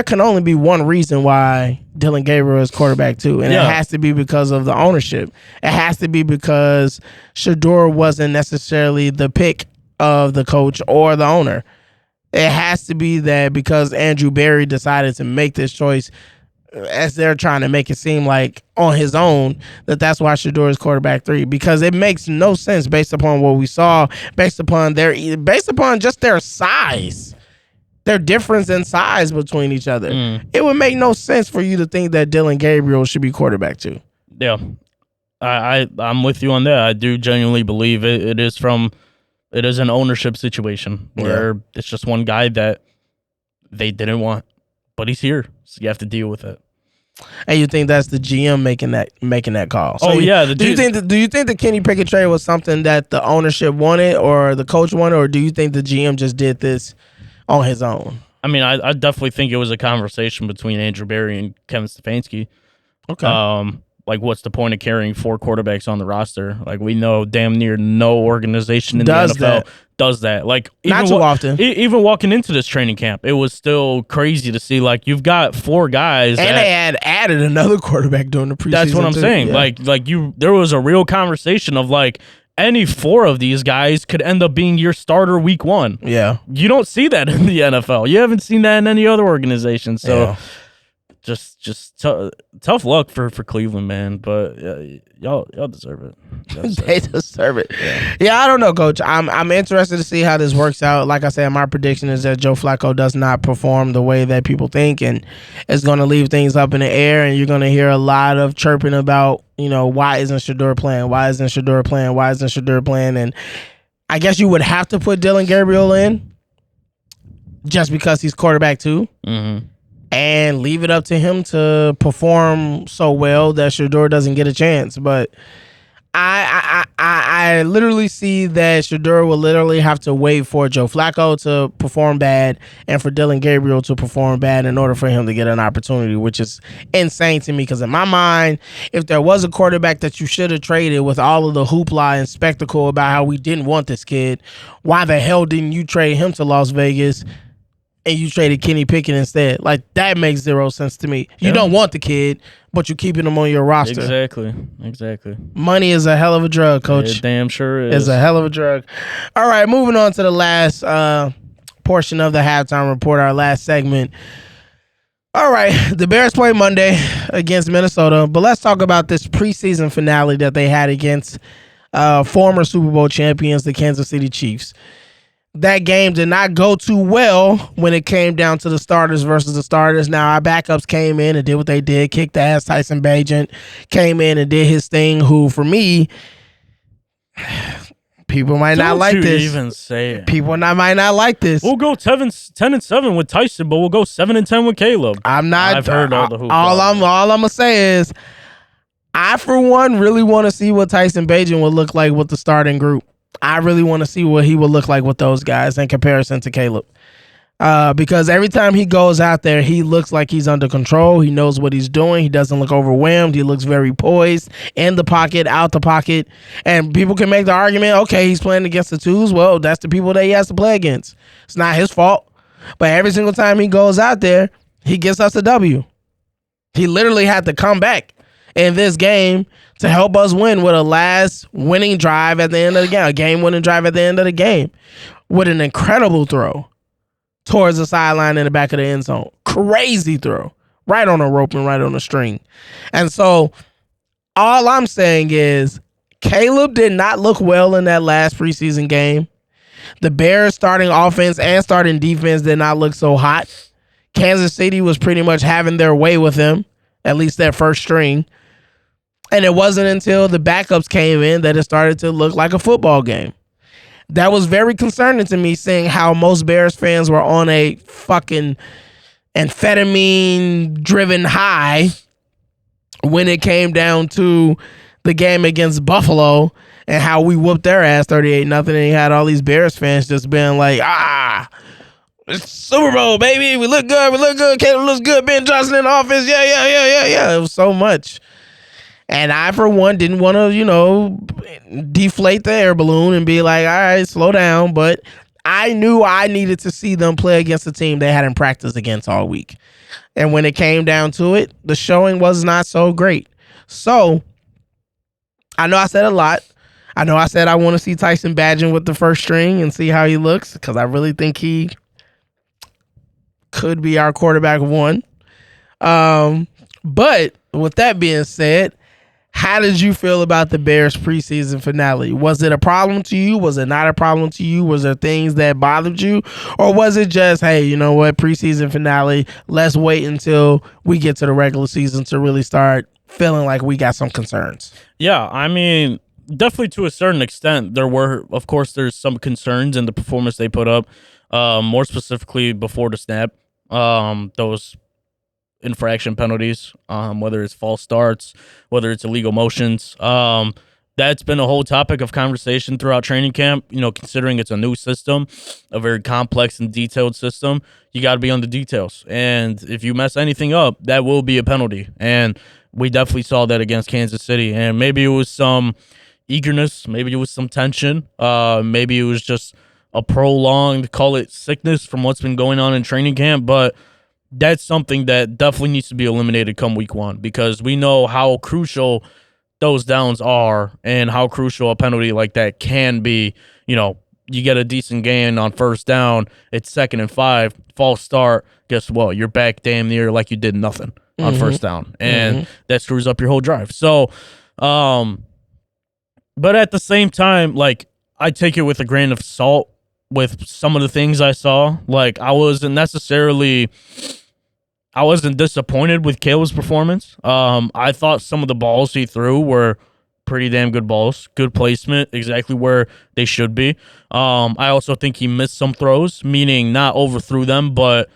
can only be one reason why Dylan Gabriel is quarterback too, and it has to be because of the ownership. It has to be because Shedeur wasn't necessarily the pick of the coach or the owner. It has to be that because Andrew Berry decided to make this choice, as they're trying to make it seem like on his own, that's why Shedeur is quarterback 3, because it makes no sense based upon what we saw, based upon just their size, their difference in size between each other. It would make no sense for you to think that Dylan Gabriel should be quarterback 2. Yeah, I'm with you on that. I do genuinely believe it is an ownership situation where it's just one guy that they didn't want, but he's here, so you have to deal with it. And you think that's the GM making that call? So do you think the Kenny Pickett trade was something that the ownership wanted or the coach wanted, or do you think the GM just did this on his own? I mean, I definitely think it was a conversation between Andrew Berry and Kevin Stefanski. Okay. Like, what's the point of carrying 4 quarterbacks on the roster? Like, we know damn near no organization in the NFL does that. Like, not too often. Even walking into this training camp, it was still crazy to see, like, you've got 4 guys. And they had added another quarterback during the preseason. That's what I'm saying. Yeah. There was a real conversation of, like, any 4 of these guys could end up being your starter week 1. Yeah. You don't see that in the NFL. You haven't seen that in any other organization. So, just tough luck for Cleveland, man. But y'all deserve it. They deserve it. Yeah, I don't know, Coach. I'm interested to see how this works out. Like I said, my prediction is that Joe Flacco does not perform the way that people think, and it's going to leave things up in the air. And you're going to hear a lot of chirping about, why isn't Shedeur playing? Why isn't Shedeur playing? Why isn't Shedeur playing? And I guess you would have to put Dylan Gabriel in just because he's quarterback 2. Mm-hmm. And leave it up to him to perform so well that Shedeur doesn't get a chance. But I literally see that Shedeur will literally have to wait for Joe Flacco to perform bad and for Dylan Gabriel to perform bad in order for him to get an opportunity, which is insane to me, because in my mind, if there was a quarterback that you should have traded with all of the hoopla and spectacle about how we didn't want this kid, why the hell didn't you trade him to Las Vegas and you traded Kenny Pickett instead? Like, that makes zero sense to me. You don't want the kid, but you're keeping him on your roster. Exactly. Money is a hell of a drug, Coach. It damn sure is. It's a hell of a drug. All right, moving on to the last portion of the halftime report, our last segment. All right, the Bears play Monday against Minnesota, but let's talk about this preseason finale that they had against former Super Bowl champions, the Kansas City Chiefs. that game did not go too well when it came down to the starters versus the starters. Now, our backups came in and did what they did, kicked the ass. Tyson Bagent came in and did his thing, who, for me, people might not like this. Even say it. People might not like this. We'll go 10-7 with Tyson, but we'll go 7-10 with Caleb. I've heard all the hoopla. All I'm gonna say is, I for one really want to see what Tyson Bagent would look like with the starting group. I really want to see what he would look like with those guys in comparison to Caleb. Because every time he goes out there, he looks like he's under control. He knows what he's doing. He doesn't look overwhelmed. He looks very poised, in the pocket, out the pocket. And people can make the argument, okay, he's playing against the twos. Well, that's the people that he has to play against. It's not his fault. But every single time he goes out there, he gets us a W. He literally had to come back in this game to help us win with a last winning drive at the end of the game, a game-winning drive at the end of the game, with an incredible throw towards the sideline in the back of the end zone. Crazy throw. Right on a rope and right on a string. And so all I'm saying is Caleb did not look well in that last preseason game. The Bears starting offense and starting defense did not look so hot. Kansas City was pretty much having their way with him, at least that first string. And it wasn't until the backups came in that it started to look like a football game. That was very concerning to me, seeing how most Bears fans were on a fucking amphetamine-driven high when it came down to the game against Buffalo and how we whooped their ass 38-0. And you had all these Bears fans just being like, it's Super Bowl, baby. We look good. Caleb looks good. Ben Johnson in the office. Yeah. It was so much. And I, for one, didn't want to, deflate the air balloon and be like, all right, slow down. But I knew I needed to see them play against a team they hadn't practiced against all week. And when it came down to it, the showing was not so great. So I know I said a lot. I know I said I want to see Tyson Bagent with the first string and see how he looks, because I really think he could be our quarterback one. But with that being said, how did you feel about the Bears preseason finale? Was it a problem to you? Was it not a problem to you? Was there things that bothered you? Or was it just, hey, you know what, preseason finale, let's wait until we get to the regular season to really start feeling like we got some concerns? Yeah, I mean, definitely to a certain extent, there's some concerns in the performance they put up, more specifically before the snap. Those infraction penalties, whether it's false starts, whether it's illegal motions. That's been a whole topic of conversation throughout training camp. Considering it's a new system, a very complex and detailed system, you got to be on the details. And if you mess anything up, that will be a penalty. And we definitely saw that against Kansas City. And maybe it was some eagerness, maybe it was some tension, maybe it was just a prolonged, call it sickness from what's been going on in training camp, but that's something that definitely needs to be eliminated come week one, because we know how crucial those downs are and how crucial a penalty like that can be. You get a decent gain on first down, it's 2nd and 5, false start, guess what? You're back damn near like you did nothing on first down, and that screws up your whole drive. So, but at the same time, like, I take it with a grain of salt with some of the things I saw. Like, I wasn't disappointed with Caleb's performance. I thought some of the balls he threw were pretty damn good balls, good placement, exactly where they should be. I also think he missed some throws, meaning not overthrew them, but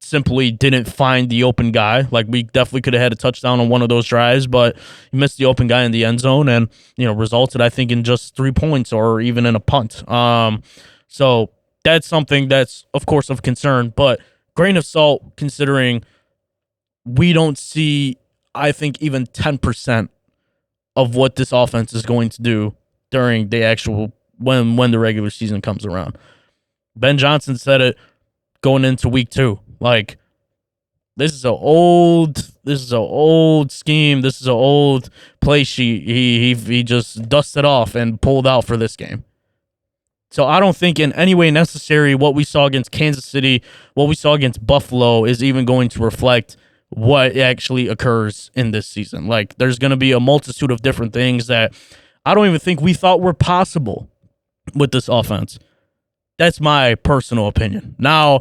simply didn't find the open guy. Like, we definitely could have had a touchdown on one of those drives, but he missed the open guy in the end zone and, resulted, I think, in just 3 points or even in a punt. So that's something that's, of course, of concern, but grain of salt, considering we don't see, I think, even 10% of what this offense is going to do during the actual, when the regular season comes around. Ben Johnson said it going into week 2. Like, this is an old scheme. This is an old play sheet. He just dusted off and pulled out for this game. So I don't think in any way necessary what we saw against Kansas City, what we saw against Buffalo is even going to reflect what actually occurs in this season. Like, there's going to be a multitude of different things that I don't even think we thought were possible with this offense. That's my personal opinion. Now,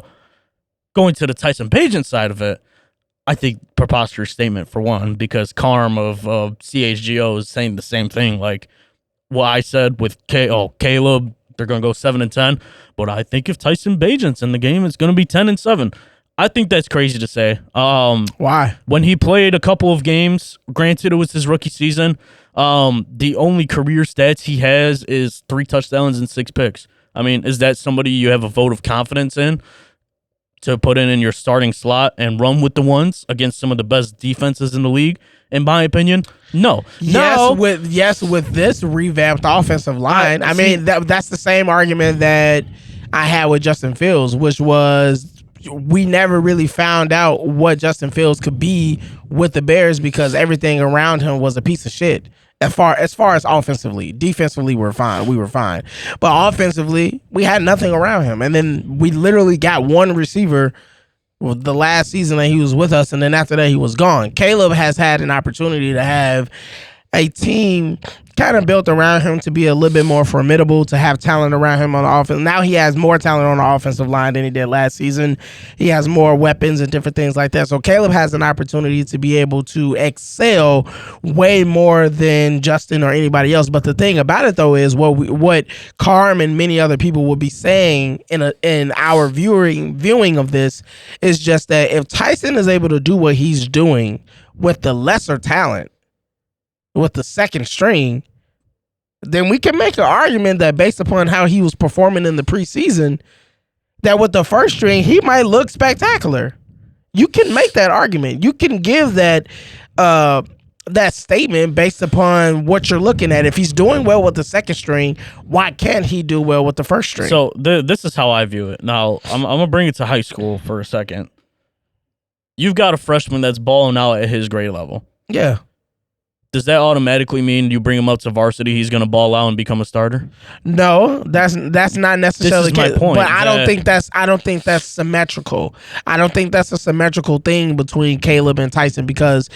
going to the Tyson Bagent side of it, I think preposterous statement for one, because Carm of CHGO is saying the same thing. Like what I said with Caleb, they're going to go 7-10. But I think if Tyson Bagent's in the game, it's going to be 10-7. I think that's crazy to say. Why? When he played a couple of games, granted it was his rookie season, the only career stats he has is 3 touchdowns and 6 picks. I mean, is that somebody you have a vote of confidence in to put in your starting slot and run with the ones against some of the best defenses in the league? In my opinion, no. Yes, with this revamped offensive line, I mean that's the same argument that I had with Justin Fields, which was we never really found out what Justin Fields could be with the Bears because everything around him was a piece of shit. As far as offensively, defensively, we were fine, but offensively, we had nothing around him. And then we literally got one receiver the last season that he was with us, and then after that, he was gone. Caleb has had an opportunity to have a team kind of built around him to be a little bit more formidable, to have talent around him on the offense. Now he has more talent on the offensive line than he did last season. He has more weapons and different things like that. So Caleb has an opportunity to be able to excel way more than Justin or anybody else. But the thing about it, though, is what Carm and many other people will be saying in our viewing of this is just that if Tyson is able to do what he's doing with the lesser talent, with the second string, then we can make an argument that based upon how he was performing in the preseason, that with the first string, he might look spectacular. You can make that argument. You can give that statement based upon what you're looking at. If he's doing well with the second string, why can't he do well with the first string? So this is how I view it. Now, I'm going to bring it to high school for a second. You've got a freshman that's balling out at his grade level. Yeah. Does that automatically mean you bring him up to varsity, he's going to ball out and become a starter? No, that's not necessarily the case. My point. But I don't think that's symmetrical. I don't think that's a symmetrical thing between Caleb and Tyson because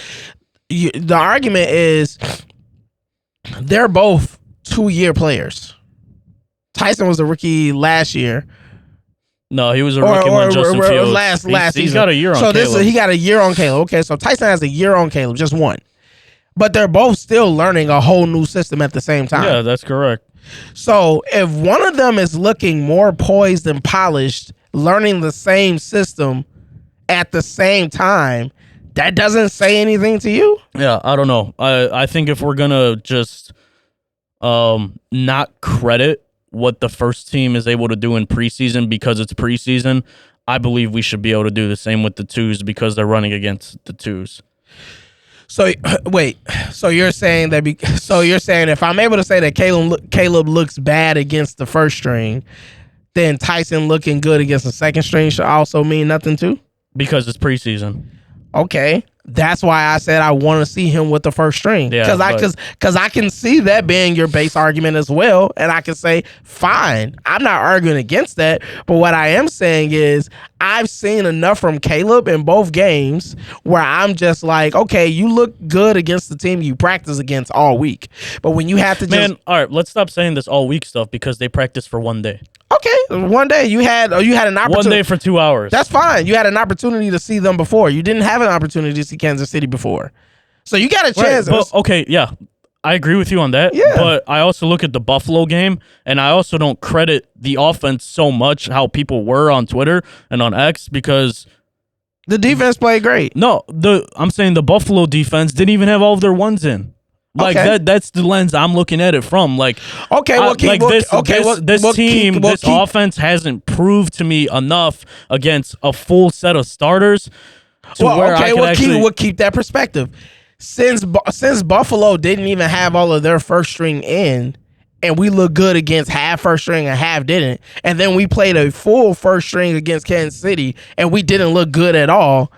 the argument is they're both 2-year players. Tyson was a rookie last year. No, he was a rookie when Justin Fields. Last season. He's got a year on Caleb. So he got a year on Caleb. Okay, so Tyson has a year on Caleb, just one. But they're both still learning a whole new system at the same time. Yeah, that's correct. So if one of them is looking more poised and polished, learning the same system at the same time, that doesn't say anything to you? Yeah, I don't know. I think if we're going to just not credit what the first team is able to do in preseason because it's preseason, I believe we should be able to do the same with the twos because they're running against the twos. So wait, so you're saying if I'm able to say that Caleb looks bad against the first string, then Tyson looking good against the second string should also mean nothing too? Because it's preseason. Okay. That's why I said I want to see him with the first string. Because I can see that being your base argument as well. And I can say, fine, I'm not arguing against that. But what I am saying is I've seen enough from Caleb in both games where I'm just like, okay, you look good against the team you practice against all week. But when you have to all right, let's stop saying this all week stuff because they practice for one day. Okay, one day you had an opportunity. 1 day for 2 hours. That's fine. You had an opportunity to see them before. You didn't have an opportunity to see Kansas City before. So you got a chance. Right, okay, yeah. I agree with you on that. Yeah. But I also look at the Buffalo game, and I also don't credit the offense so much how people were on Twitter and on X because the defense played great. No, I'm saying the Buffalo defense didn't even have all of their ones in. Like that's the lens I'm looking at it from. Like, okay, this offense hasn't proved to me enough against a full set of starters. We'll keep that perspective. Since Buffalo didn't even have all of their first string in, and we look good against half first string and half didn't, and then we played a full first string against Kansas City and we didn't look good at all.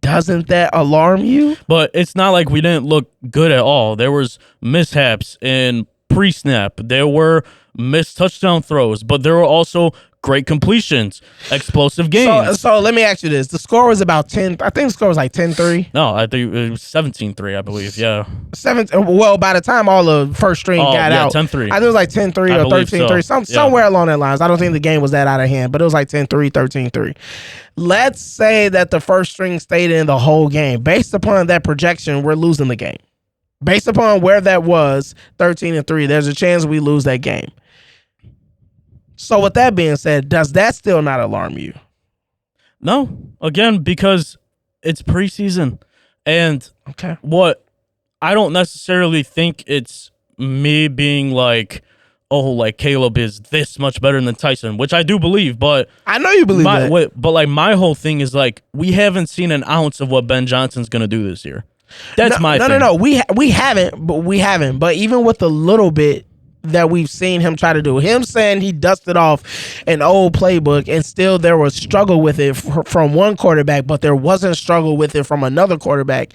Doesn't that alarm you? But it's not like we didn't look good at all. There was mishaps in pre-snap. There were missed touchdown throws, but there were also great completions, explosive games. So let me ask you this. The score was about 10. I think the score was like 10-3. No, I think it was 17-3, I believe. Yeah. Well, by the time all the first string got out, 10-3. I think it was like 10-3 or 13-3, somewhere along that lines. I don't think the game was that out of hand, but it was like 10-3, 13-3. Let's say that the first string stayed in the whole game. Based upon that projection, we're losing the game. Based upon where that was, 13-3, there's a chance we lose that game. So with that being said, does that still not alarm you? No. Again, because it's preseason. And what I don't necessarily think it's me being like, oh, like Caleb is this much better than Tyson, which I do believe, but I know you believe that. But like my whole thing is like we haven't seen an ounce of what Ben Johnson's gonna do this year. That's my thing. No. We haven't. But even with the little bit that we've seen him try to do, him saying he dusted off an old playbook and still there was struggle with it from one quarterback, but there wasn't struggle with it from another quarterback.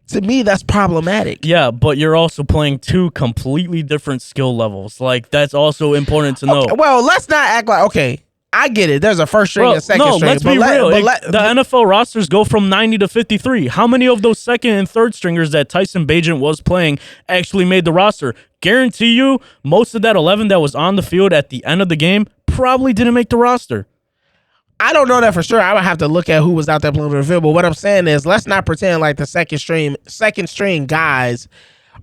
To me, that's problematic. Yeah, but you're also playing two completely different skill levels. Like, that's also important to know. Okay, well, let's not act like, okay, I get it. There's a first string and second string. No, let's be real. The NFL rosters go from 90 to 53. How many of those second and third stringers that Tyson Bagent was playing actually made the roster? Guarantee you, most of that 11 that was on the field at the end of the game probably didn't make the roster. I don't know that for sure. I would have to look at who was out there playing the field. But what I'm saying is, let's not pretend like the second string guys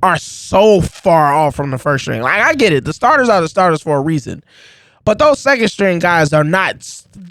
are so far off from the first string. Like, I get it. The starters are the starters for a reason. But those second string guys are not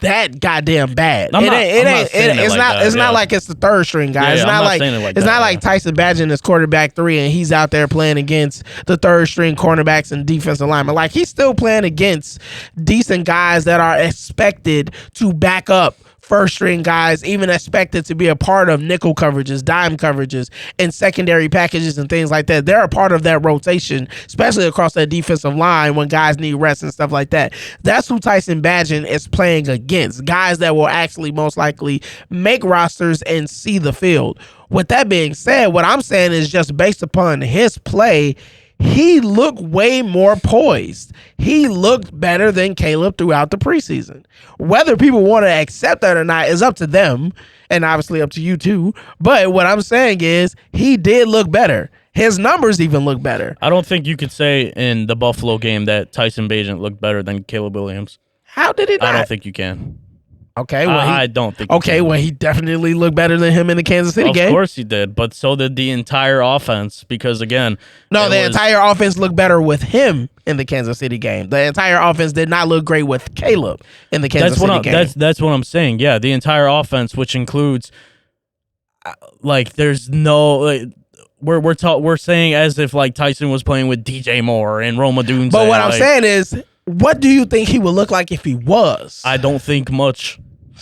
that goddamn bad. It's not like it's the third string guy. It's not like Tyson Bagent is quarterback 3 and he's out there playing against the third string cornerbacks and defensive linemen. Like, he's still playing against decent guys that are expected to back up first string guys, even expected to be a part of nickel coverages, dime coverages, and secondary packages and things like that. They're a part of that rotation, especially across that defensive line when guys need rest and stuff like that. That's who Tyson Bagent is playing against, guys that will actually most likely make rosters and see the field. With that being said, what I'm saying is just based upon his play, he looked way more poised. He looked better than Caleb throughout the preseason. Whether people want to accept that or not is up to them, and obviously up to you too. But what I'm saying is he did look better. His numbers even look better. I don't think you could say in the Buffalo game that Tyson Bagent looked better than Caleb Williams. How did he not? I don't think you can. Okay, well, I don't think. Okay, well, he definitely looked better than him in the Kansas City game. Of course he did, but so did the entire offense. Because again, entire offense looked better with him in the Kansas City game. The entire offense did not look great with Caleb in the Kansas City game. That's what I'm saying. Yeah, the entire offense, which includes, like, there's no. Like, we're saying as if like Tyson was playing with DJ Moore and Rome Odunze. But what I'm saying is, what do you think he would look like if he was? I don't think much.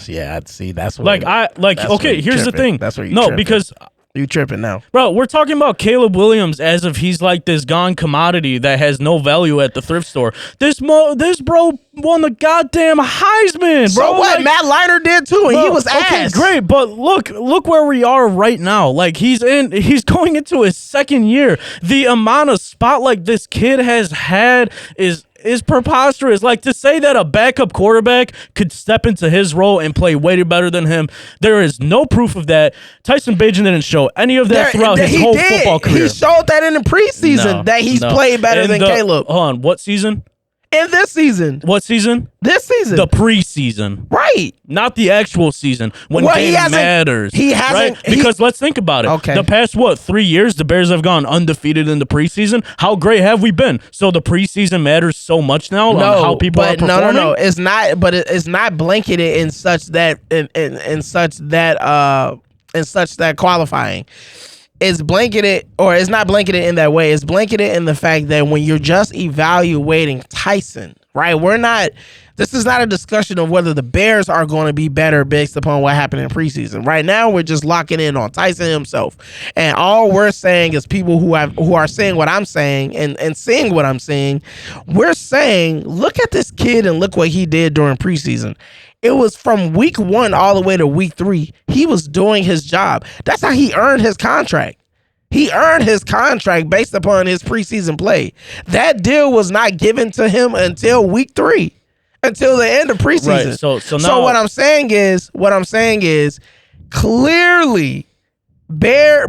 Yeah, I'd see. That's what. Okay. Here's the thing. That's where you. No, because you tripping now, bro. We're talking about Caleb Williams as if he's like this gone commodity that has no value at the thrift store. This bro won the goddamn Heisman, bro. What? Like, Matt Leinart did too, and he was ass. Okay, great, but look where we are right now. Like, he's going into his second year. The amount of spotlight this kid has had is preposterous. Like, to say that a backup quarterback could step into his role and play way better than him, there is no proof of that. Tyson Bagent didn't show any of that throughout his whole football career. He showed that in the preseason that he's played better than Caleb. Hold on, what season? In this season. What season? This season. The preseason. Right. Not the actual season. When game matters. He hasn't. Right? Because let's think about it. Okay. The past, 3 years, the Bears have gone undefeated in the preseason. How great have we been? So the preseason matters so much now on how people are performing? No. It's not, but it's not blanketed in such that qualifying. It's blanketed, or it's not blanketed in that way. It's blanketed in the fact that when you're just evaluating Tyson, right? This is not a discussion of whether the Bears are going to be better based upon what happened in preseason. Right now, we're just locking in on Tyson himself. And all we're saying is people who are saying what I'm saying and seeing what I'm seeing, we're saying, look at this kid and look what he did during preseason. It was from week 1 all the way to week 3. He was doing his job. That's how he earned his contract. He earned his contract based upon his preseason play. That deal was not given to him until week 3. until the end of preseason. Right. So now, so what I'm saying is, clearly,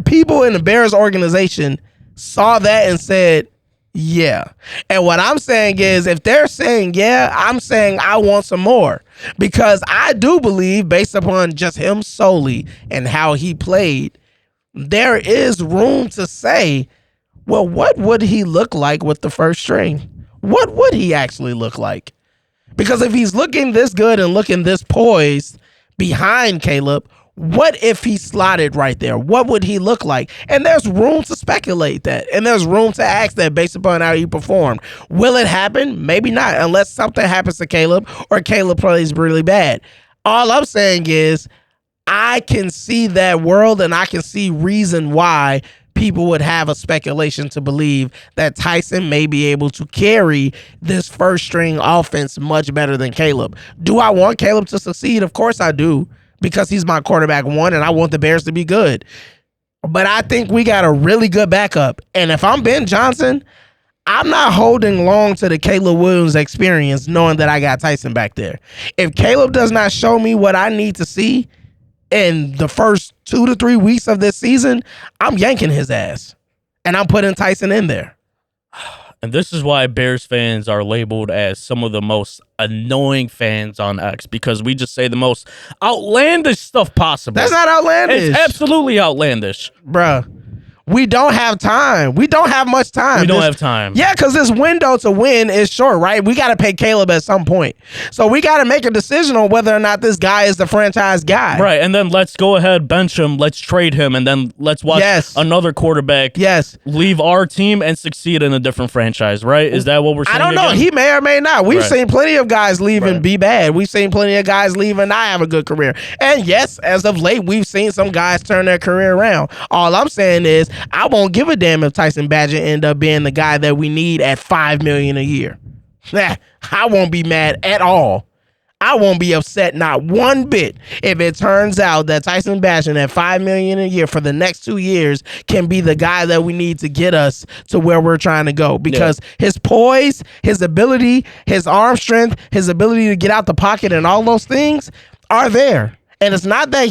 people in the Bears organization saw that and said, yeah. And what I'm saying is, if they're saying yeah, I'm saying I want some more, because I do believe, based upon just him solely and how he played, there is room to say, well, what would he look like with the first string? What would he actually look like? Because if he's looking this good and looking this poised behind Caleb, what if he slotted right there? What would he look like? And there's room to speculate that. And there's room to ask that based upon how he performed. Will it happen? Maybe not, unless something happens to Caleb or Caleb plays really bad. All I'm saying is, I can see that world, and I can see reason why people would have a speculation to believe that Tyson may be able to carry this first string offense much better than Caleb. Do I want Caleb to succeed? Of course I do, because he's my quarterback one, and I want the Bears to be good. But I think we got a really good backup. And if I'm Ben Johnson, I'm not holding long to the Caleb Williams experience, knowing that I got Tyson back there. If Caleb does not show me what I need to see in the first 2 to 3 weeks of this season, I'm yanking his ass. And I'm putting Tyson in there. And this is why Bears fans are labeled as some of the most annoying fans on X, because we just say the most outlandish stuff possible. That's not outlandish. It's absolutely outlandish. Bruh. We don't have time. We don't have much time. We don't have time. Yeah, because this window to win is short, right? We got to pay Caleb at some point. So we got to make a decision on whether or not this guy is the franchise guy. Right, and then let's go ahead, bench him, let's trade him, and then let's watch another quarterback leave our team and succeed in a different franchise, right? Is that what we're saying? I don't know. Again? He may or may not. We've seen plenty of guys leave and be bad. We've seen plenty of guys leave and not have a good career. And yes, as of late, we've seen some guys turn their career around. All I'm saying is, I won't give a damn if Tyson Bagent end up being the guy that we need at $5 million a year. I won't be mad at all. I won't be upset not one bit if it turns out that Tyson Bagent at $5 million a year for the next 2 years can be the guy that we need to get us to where we're trying to go. Because his poise, his ability, his arm strength, his ability to get out the pocket and all those things are there. And it's not that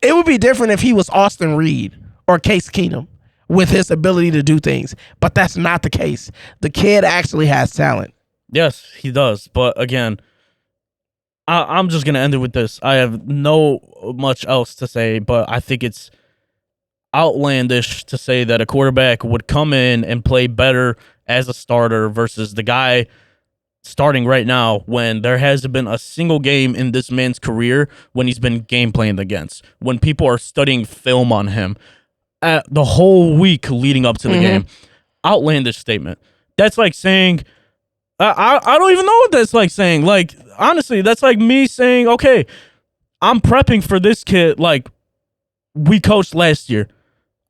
it would be different if he was Austin Reed or Case Keenum with his ability to do things. But that's not the case. The kid actually has talent. Yes, he does. But again, I'm just going to end it with this. I have no much else to say, but I think it's outlandish to say that a quarterback would come in and play better as a starter versus the guy starting right now when there hasn't been a single game in this man's career when he's been game planned against, when people are studying film on him the whole week leading up to the game. Outlandish statement. That's like saying, I don't even know what that's like saying. Like, honestly, that's like me saying, okay, I'm prepping for this kid like we coached last year.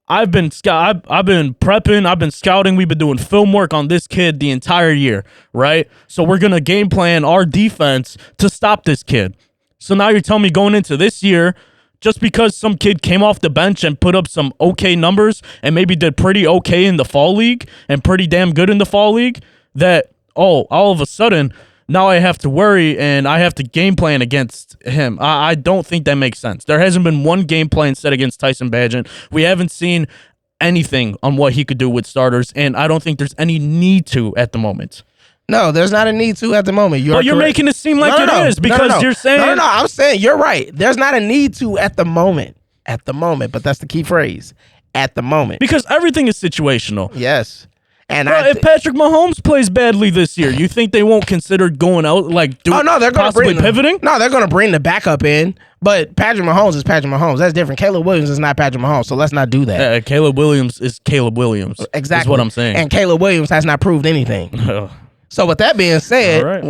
I've been prepping, I've been scouting, we've been doing film work on this kid the entire year, right? So we're going to game plan our defense to stop this kid. So now you're telling me going into this year, just because some kid came off the bench and put up some okay numbers and maybe did pretty okay in the fall league and pretty damn good in the fall league, that, all of a sudden, now I have to worry and I have to game plan against him. I don't think that makes sense. There hasn't been one game plan set against Tyson Bagent. We haven't seen anything on what he could do with starters, and I don't think there's any need to at the moment. No, there's not a need to at the moment. You're making it seem like it is because you're saying... No, I'm saying you're right. There's not a need to at the moment. At the moment, but that's the key phrase. At the moment. Because everything is situational. Yes. And if Patrick Mahomes plays badly this year, you think they won't consider going out, like, they're possibly pivoting? No, they're going to bring the backup in. But Patrick Mahomes is Patrick Mahomes. That's different. Caleb Williams is not Patrick Mahomes, so let's not do that. Caleb Williams is Caleb Williams. Exactly. Is what I'm saying. And Caleb Williams has not proved anything. So with that being said,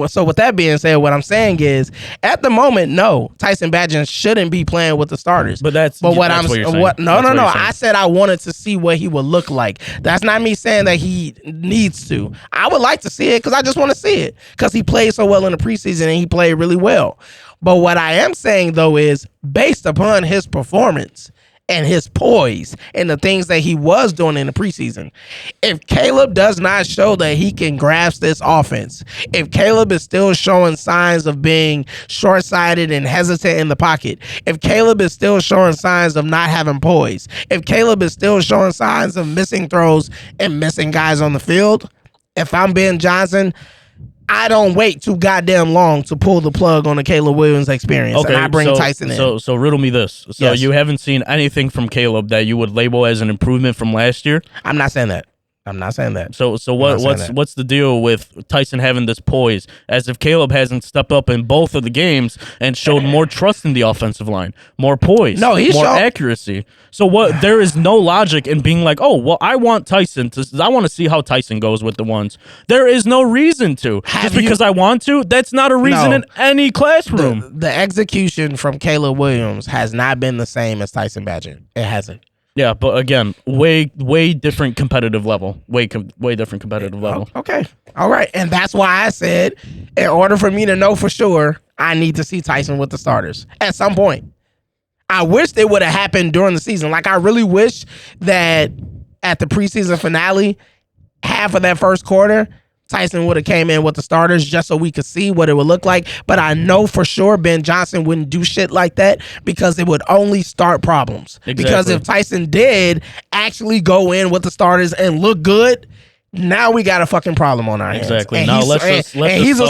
what I'm saying is, at the moment, no, Tyson Bagent shouldn't be playing with the starters. What you're saying. I said I wanted to see what he would look like. That's not me saying that he needs to. I would like to see it because I just want to see it because he played so well in the preseason and he played really well. But what I am saying though is, based upon his performance and his poise and the things that he was doing in the preseason. If Caleb does not show that he can grasp this offense, if Caleb is still showing signs of being short-sighted and hesitant in the pocket, if Caleb is still showing signs of not having poise, if Caleb is still showing signs of missing throws and missing guys on the field, if I'm Ben Johnson, I don't wait too goddamn long to pull the plug on the Caleb Williams experience, and I bring Tyson in. So riddle me this. So you haven't seen anything from Caleb that you would label as an improvement from last year? I'm not saying that. So what's the deal with Tyson having this poise, as if Caleb hasn't stepped up in both of the games and showed more trust in the offensive line, more poise, more accuracy? So what? There is no logic in being like, oh well, I want to see how Tyson goes with the ones. There is no reason to. Because I want to, that's not a reason in any classroom. The execution from Caleb Williams has not been the same as Tyson Bagent. It hasn't. Yeah, but again, way different competitive level. Way different competitive level. Okay. All right. And that's why I said, in order for me to know for sure, I need to see Tyson with the starters at some point. I wish it would have happened during the season. Like, I really wish that at the preseason finale, half of that first quarter, Tyson would have came in with the starters just so we could see what it would look like. But I know for sure Ben Johnson wouldn't do shit like that because it would only start problems. Exactly. Because if Tyson did actually go in with the starters and look good, now we got a fucking problem on our hands. Exactly. And now he's a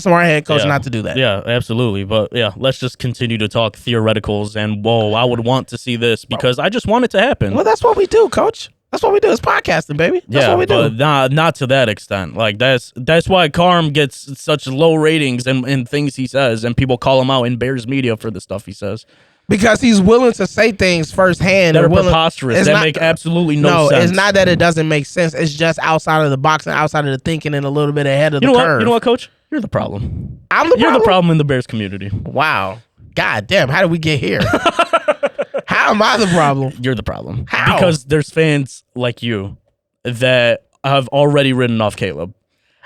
smart head coach not to do that. Yeah, absolutely. But yeah, let's just continue to talk theoreticals and I would want to see this because I just want it to happen. Well, that's what we do, coach. That's what we do. It's podcasting, baby. That's what we do. But not to that extent. Like that's why Carm gets such low ratings and things he says, and people call him out in Bears media for the stuff he says. Because he's willing to say things firsthand that are preposterous. That make absolutely no sense. It's not that it doesn't make sense. It's just outside of the box and outside of the thinking and a little bit ahead of the curve. You know what, Coach? You're the problem. I'm the problem? You're the problem in the Bears community. Wow. God damn. How did we get here? How am I the problem? You're the problem. How? Because there's fans like you that have already written off Caleb.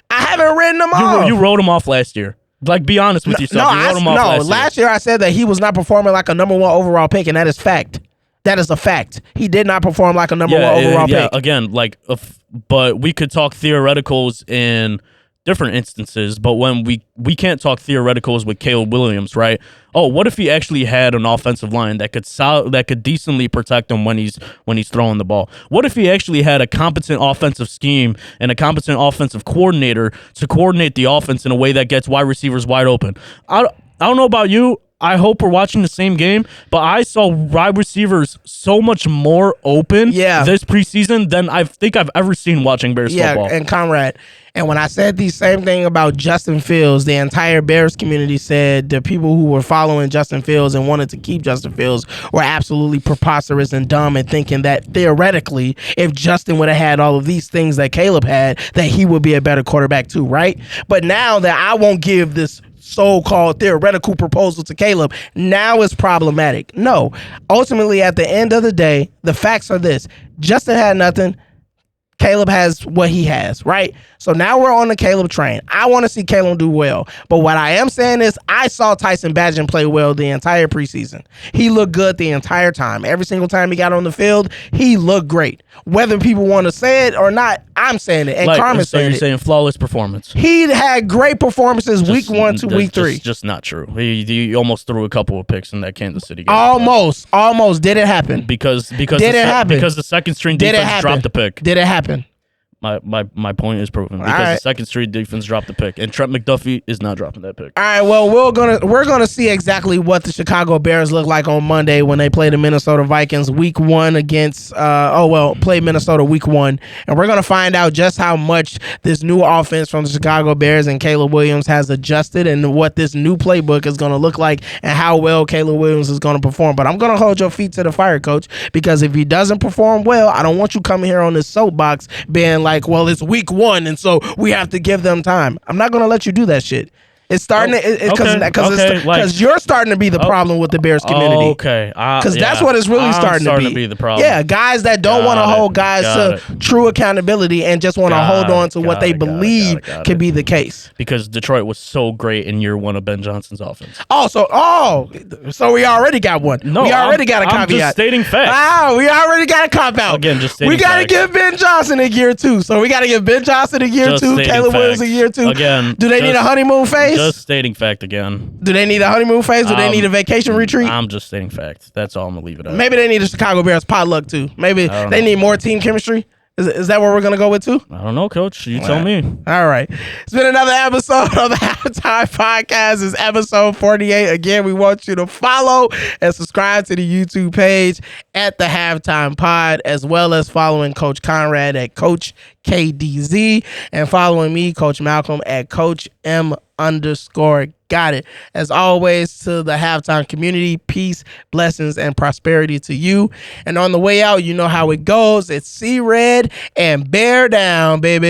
I haven't written him off. You wrote him off last year. Like, be honest with yourself. You wrote him off last year I said that he was not performing like a number one overall pick, and that is fact. That is a fact. He did not perform like a number one overall pick. Again, but we could talk theoreticals in different instances, but when we can't talk theoreticals with Caleb Williams, right? Oh, what if he actually had an offensive line that could decently protect him when he's throwing the ball? What if he actually had a competent offensive scheme and a competent offensive coordinator to coordinate the offense in a way that gets wide receivers wide open? I don't know about you. I hope we're watching the same game, but I saw wide receivers so much more open this preseason than I think I've ever seen watching Bears football. Yeah, and Conrad, and when I said the same thing about Justin Fields, the entire Bears community said the people who were following Justin Fields and wanted to keep Justin Fields were absolutely preposterous and dumb and thinking that theoretically, if Justin would have had all of these things that Caleb had, that he would be a better quarterback too, right? But now that I won't give this so-called theoretical proposal to Caleb, now it's problematic. No. Ultimately, at the end of the day, the facts are this. Justin had nothing. Caleb has what he has, right? So now we're on the Caleb train. I want to see Caleb do well. But what I am saying is I saw Tyson Bagent play well the entire preseason. He looked good the entire time. Every single time he got on the field, he looked great. Whether people want to say it or not, I'm saying it. And Carmen's saying it. So you're saying flawless performance. He had great performances week 1 to week 3. Just not true. He almost threw a couple of picks in that Kansas City game. Almost. Did it happen? Because the second string defense dropped the pick. Did it happen? My point is proven because the second string defense dropped the pick, and Trent McDuffie is not dropping that pick. All right, well we're gonna see exactly what the Chicago Bears look like on Monday when they play the Minnesota Vikings week 1 against play Minnesota week 1, and we're gonna find out just how much this new offense from the Chicago Bears and Caleb Williams has adjusted and what this new playbook is gonna look like and how well Caleb Williams is gonna perform. But I'm gonna hold your feet to the fire, Coach, because if he doesn't perform well, I don't want you coming here on this soapbox being like, well, it's week 1, and so we have to give them time. I'm not going to let you do that shit. It's starting because you're starting to be the problem with the Bears community. Okay, because that's what it's really starting to be the problem. Yeah, guys that don't want to hold guys to true accountability and just want to hold on to what they believe can be the case. Because Detroit was so great in year one of Ben Johnson's offense. So we already got one. No, we already got a caveat. I'm just stating facts. We already got a cop out. Again, just stating we got to give Ben Johnson a year 2. So we got to give Ben Johnson a year 2, Caleb Williams a year 2. Again, do they need a honeymoon phase? Just stating fact again. Do they need a honeymoon phase? Do they need a vacation retreat? I'm just stating fact. That's all I'm gonna leave it at. Maybe they need a Chicago Bears potluck too. Maybe they need more team chemistry. Is that where we're going to go with too? I don't know, Coach. You tell me. All right. It's been another episode of the Halftime Podcast. It's episode 48. Again, we want you to follow and subscribe to the YouTube page at the Halftime Pod, as well as following Coach Conrad at Coach KDZ and following me, Coach Malcolm, at Coach M_Got It. As always, to the Halftime community, peace, blessings, and prosperity to you. And on the way out, you know how it goes. It's See Red and Bear Down, baby.